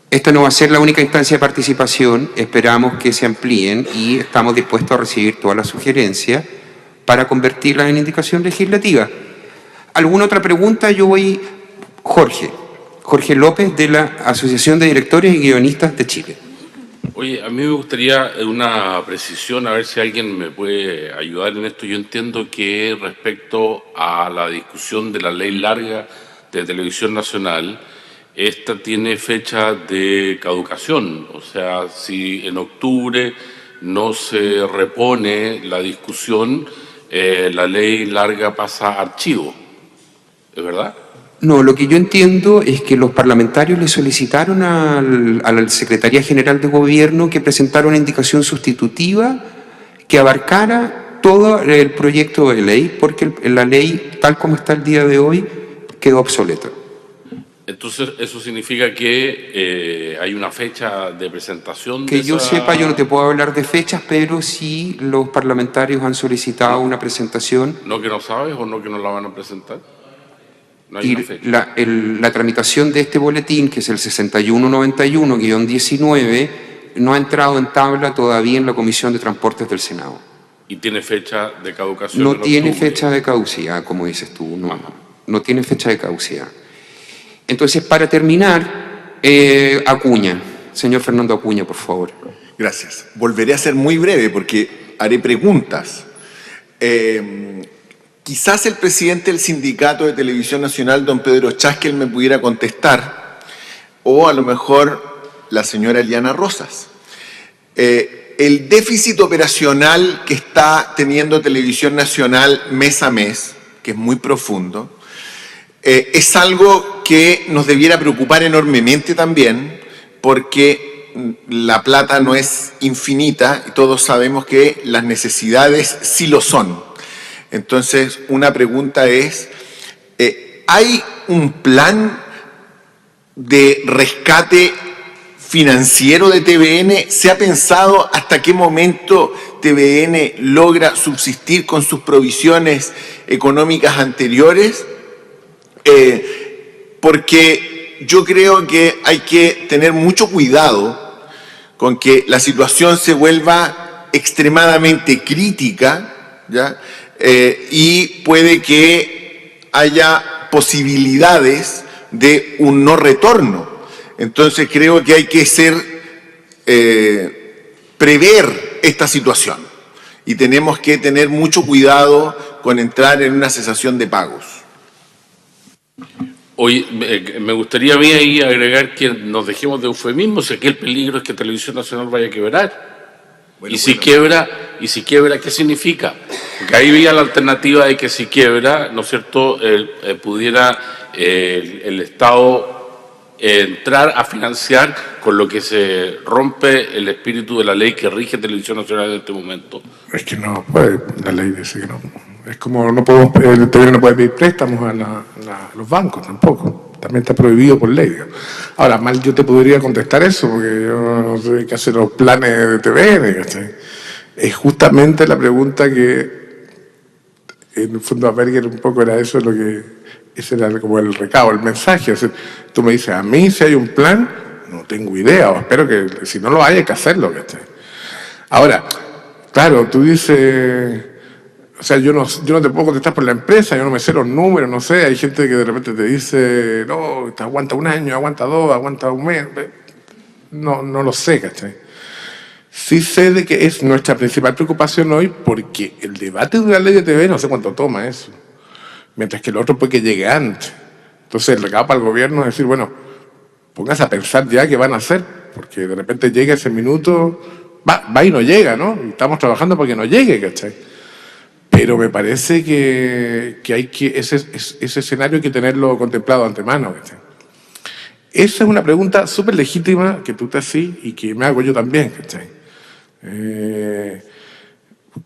Esta no va a ser la única instancia de participación, esperamos que se amplíen y estamos dispuestos a recibir todas las sugerencias para convertirlas en indicación legislativa. ¿Alguna otra pregunta? Yo voy, Jorge López, de la Asociación de Directores y Guionistas de Chile. Oye, a mí me gustaría una precisión, a ver si alguien me puede ayudar en esto. Yo entiendo que respecto a la discusión de la ley larga de Televisión Nacional, esta tiene fecha de caducación. O sea, si en octubre no se repone la discusión, la ley larga pasa a archivo. ¿Es verdad? No, lo que yo entiendo es que los parlamentarios le solicitaron a la Secretaría General de Gobierno que presentara una indicación sustitutiva que abarcara todo el proyecto de ley, porque la ley, tal como está el día de hoy, quedó obsoleta. Entonces, ¿eso significa que hay una fecha de presentación? Que yo sepa, yo no te puedo hablar de fechas, pero sí los parlamentarios han solicitado una presentación. ¿No que no sabes o no que no la van a presentar? No hay y una fecha. La tramitación de este boletín, que es el 6191-19, no ha entrado en tabla todavía en la Comisión de Transportes del Senado. ¿Y tiene fecha de caducación? No tiene fecha de caducidad, como dices tú, no tiene fecha de caducidad. Entonces, para terminar, Acuña, señor Fernando Acuña, por favor. Gracias. Volveré a ser muy breve porque haré preguntas. Quizás el presidente del Sindicato de Televisión Nacional, don Pedro Chaskel, me pudiera contestar, o a lo mejor la señora Eliana Rosas. El déficit operacional que está teniendo Televisión Nacional mes a mes, que es muy profundo, es algo que nos debiera preocupar enormemente también, porque la plata no es infinita y todos sabemos que las necesidades sí lo son. Entonces, una pregunta es, ¿hay un plan de rescate financiero de TVN? ¿Se ha pensado hasta qué momento TVN logra subsistir con sus provisiones económicas anteriores? Porque yo creo que hay que tener mucho cuidado con que la situación se vuelva extremadamente crítica, ¿ya? Y puede que haya posibilidades de un no retorno. Entonces creo que hay que prever esta situación y tenemos que tener mucho cuidado con entrar en una cesación de pagos. Hoy me gustaría a mí ahí agregar que nos dejemos de eufemismos, si aquí el peligro es que Televisión Nacional vaya a quebrar. Si quiebra, ¿qué significa? Porque ahí veía la alternativa de que si quiebra, ¿no es cierto?, pudiera el Estado entrar a financiar, con lo que se rompe el espíritu de la ley que rige Televisión Nacional en este momento. Es que no puede, la ley dice que no. Es como no podemos, el TVN no puede pedir préstamos a los bancos tampoco. También está prohibido por ley. Ahora, mal yo te podría contestar eso, porque yo no sé qué hacer los planes de TVN, ¿cachai? Es justamente la pregunta que, en el fondo, a Berger un poco era eso, ese era como el recado, el mensaje. O sea, tú me dices, a mí si hay un plan, no tengo idea, o espero que si no lo hay que hacerlo, ¿cachai? Ahora, claro, tú dices... O sea, yo no te puedo contestar por la empresa, yo no me sé los números, no sé. Hay gente que de repente te dice, no, te aguanta un año, aguanta dos, aguanta un mes. No lo sé, ¿cachai? Sí sé de que es nuestra principal preocupación hoy, porque el debate de una ley de TV no sé cuánto toma eso. Mientras que el otro puede que llegue antes. Entonces el recado para el gobierno es decir, bueno, póngase a pensar ya qué van a hacer, porque de repente llega ese minuto, va y no llega, ¿no? Y estamos trabajando para que no llegue, ¿cachai? Pero me parece que hay que ese escenario hay que tenerlo contemplado de antemano, ¿cachai? Esa es una pregunta súper legítima que tú te haces y que me hago yo también, ¿cachai?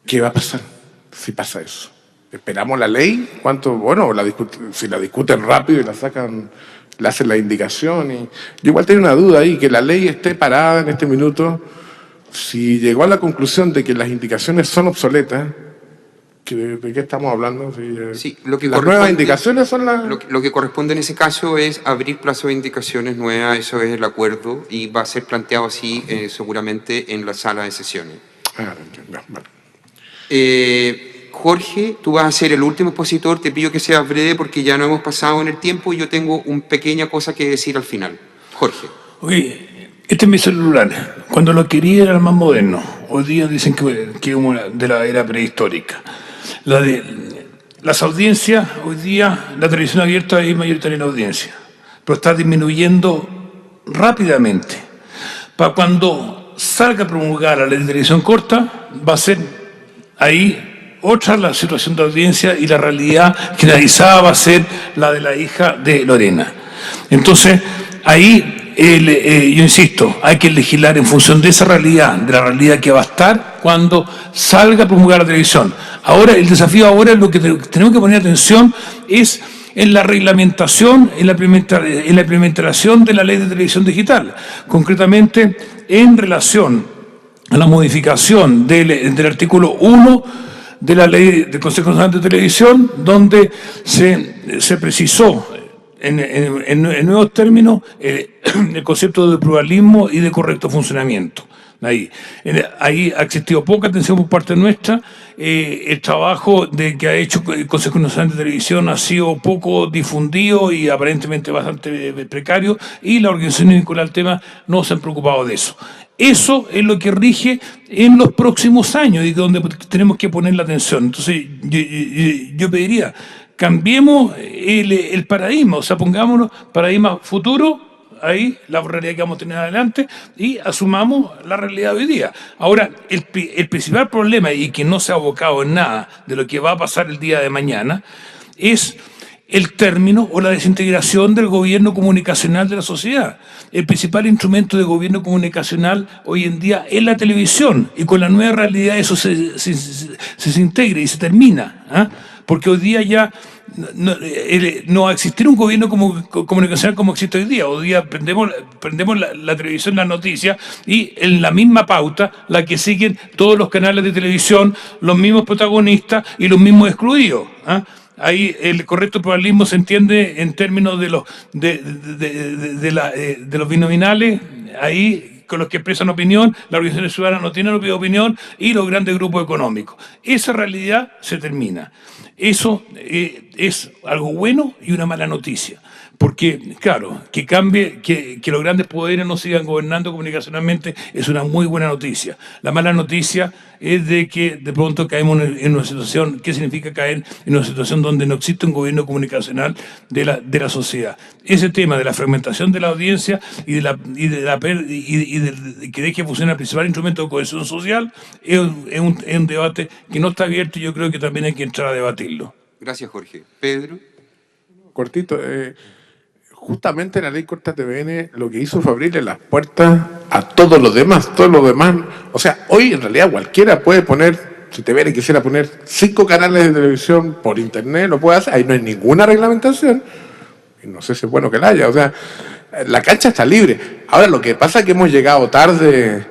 ¿Qué va a pasar si pasa eso? ¿Esperamos la ley? ¿Cuánto? Bueno, si la discuten rápido y la sacan, le hacen la indicación. Yo igual tengo una duda ahí, que la ley esté parada en este minuto. Si llegó a la conclusión de que las indicaciones son obsoletas, ¿de qué estamos hablando? Sí, lo que las nuevas indicaciones son las... Lo que corresponde en ese caso es abrir plazo de indicaciones nuevas, eso es el acuerdo, y va a ser planteado así seguramente en la sala de sesiones. Jorge, tú vas a ser el último expositor, te pido que seas breve porque ya no hemos pasado en el tiempo y yo tengo una pequeña cosa que decir al final. Jorge. Oye, este es mi celular. Cuando lo quería era el más moderno. Hoy día dicen que es de la era prehistórica. Las audiencias, hoy día la televisión abierta es mayoritaria en audiencia, pero está disminuyendo rápidamente. Para cuando salga promulgada la ley de televisión corta, va a ser ahí otra la situación de audiencia y la realidad generalizada va a ser la de la hija de Lorena. Entonces, ahí... yo insisto, hay que legislar en función de esa realidad, de la realidad que va a estar cuando salga a promulgar la televisión. Ahora, el desafío ahora, lo que tenemos que poner atención es en la reglamentación, en la implementación de la ley de televisión digital, concretamente en relación a la modificación del artículo 1 de la ley del Consejo Nacional de Televisión, donde se precisó en nuevos términos el concepto de pluralismo y de correcto funcionamiento. Ahí ha existido poca atención por parte nuestra. El trabajo que ha hecho el Consejo Nacional de Televisión ha sido poco difundido y aparentemente bastante precario, y la organización vinculada al tema no se han preocupado de eso. Eso es lo que rige en los próximos años y donde tenemos que poner la atención. Entonces yo pediría, cambiemos el paradigma, o sea, pongámonos paradigma futuro, ahí la realidad que vamos a tener adelante, y asumamos la realidad de hoy día. Ahora, el principal problema, y que no se ha abocado en nada de lo que va a pasar el día de mañana, es el término o la desintegración del gobierno comunicacional de la sociedad. El principal instrumento de gobierno comunicacional hoy en día es la televisión, y con la nueva realidad eso se desintegra y se termina, ¿ah? Porque hoy día ya no va a existir un gobierno comunicacional como existe hoy día. Hoy día prendemos la televisión, las noticias, y en la misma pauta la que siguen todos los canales de televisión, los mismos protagonistas y los mismos excluidos, ¿ah? Ahí el correcto pluralismo se entiende en términos de los binominales, ahí con los que expresan opinión, las organizaciones ciudadanas no tienen opinión, y los grandes grupos económicos. Esa realidad se termina. Eso es algo bueno y una mala noticia. Porque, claro, que cambie, que los grandes poderes no sigan gobernando comunicacionalmente es una muy buena noticia. La mala noticia es de que de pronto caemos en una situación. ¿Qué significa caer en una situación donde no existe un gobierno comunicacional de la sociedad? Ese tema de la fragmentación de la audiencia y que deje de funcionar el principal instrumento de cohesión social es un debate que no está abierto, y yo creo que también hay que entrar a debatirlo. Gracias, Jorge. Pedro. Cortito. Justamente la ley corta TVN lo que hizo fue abrirle las puertas a todos los demás. O sea, hoy en realidad cualquiera puede poner, si TVN quisiera poner 5 canales de televisión por internet, lo puede hacer. Ahí no hay ninguna reglamentación. Y no sé si es bueno que la haya. O sea, la cancha está libre. Ahora, lo que pasa es que hemos llegado tarde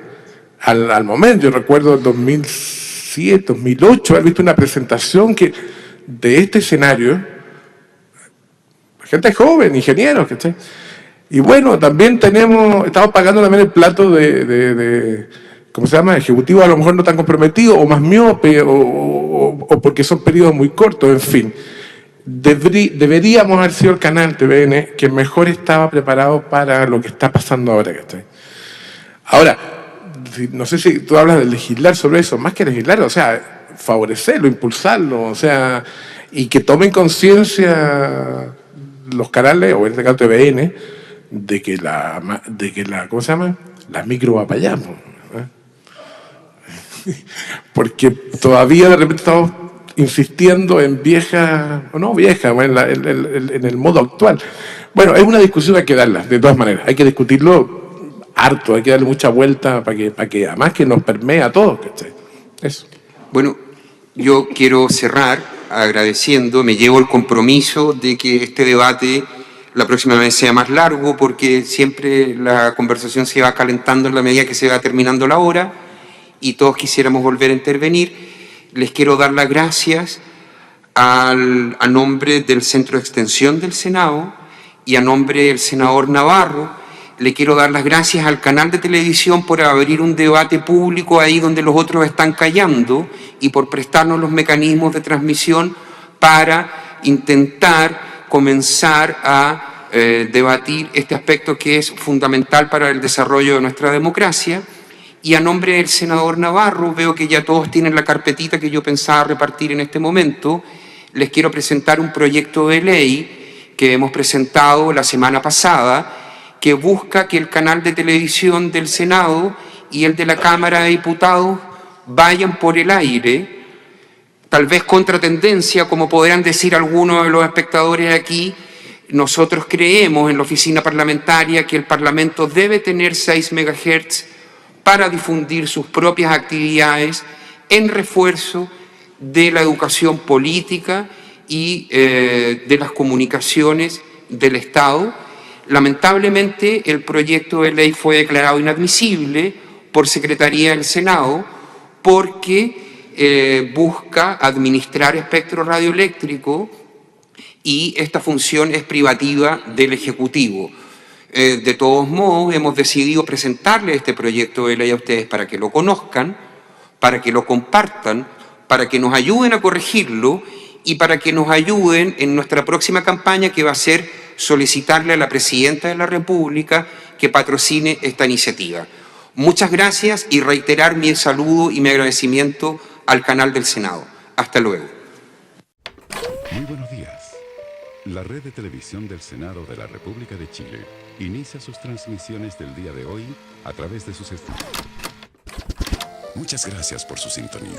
al momento. Yo recuerdo en 2007, 2008, haber visto una presentación de este escenario. Gente joven, ingenieros, ¿cachai? Y bueno, también estamos pagando también el plato de ¿cómo se llama? Ejecutivo a lo mejor no tan comprometido, o más miope, o porque son periodos muy cortos, en fin. Deberíamos haber sido el canal TVN que mejor estaba preparado para lo que está pasando ahora, ¿cachai? Ahora, no sé si tú hablas de legislar sobre eso, más que legislar, o sea, favorecerlo, impulsarlo, o sea, y que tomen conciencia los canales, o en este caso TVN, de que la ¿cómo se llama? La micro va para allá, ¿eh? Porque todavía de repente estamos insistiendo en en el modo actual. Bueno, es una discusión, hay que darla, de todas maneras, hay que discutirlo harto, hay que darle mucha vuelta para que además que nos permea a todos, ¿cachai? Eso. Bueno, yo quiero cerrar agradeciendo, me llevo el compromiso de que este debate la próxima vez sea más largo, porque siempre la conversación se va calentando en la medida que se va terminando la hora y todos quisiéramos volver a intervenir. Les quiero dar las gracias a nombre del Centro de Extensión del Senado y a nombre del senador Navarro. Le quiero dar las gracias al canal de televisión por abrir un debate público ahí donde los otros están callando, y por prestarnos los mecanismos de transmisión para intentar comenzar a debatir este aspecto que es fundamental para el desarrollo de nuestra democracia. Y a nombre del senador Navarro, veo que ya todos tienen la carpetita que yo pensaba repartir en este momento. Les quiero presentar un proyecto de ley que hemos presentado la semana pasada, que busca que el canal de televisión del Senado y el de la Cámara de Diputados vayan por el aire, tal vez contra tendencia, como podrán decir algunos de los espectadores aquí. Nosotros creemos en la oficina parlamentaria que el Parlamento debe tener 6 MHz para difundir sus propias actividades en refuerzo de la educación política y de las comunicaciones del Estado. Lamentablemente, el proyecto de ley fue declarado inadmisible por Secretaría del Senado porque busca administrar espectro radioeléctrico, y esta función es privativa del Ejecutivo. De todos modos, hemos decidido presentarle este proyecto de ley a ustedes para que lo conozcan, para que lo compartan, para que nos ayuden a corregirlo y para que nos ayuden en nuestra próxima campaña, que va a ser solicitarle a la Presidenta de la República que patrocine esta iniciativa. Muchas gracias, y reiterar mi saludo y mi agradecimiento al canal del Senado. Hasta luego. Muy buenos días. La red de televisión del Senado de la República de Chile inicia sus transmisiones del día de hoy a través de sus estudios. Muchas gracias por su sintonía.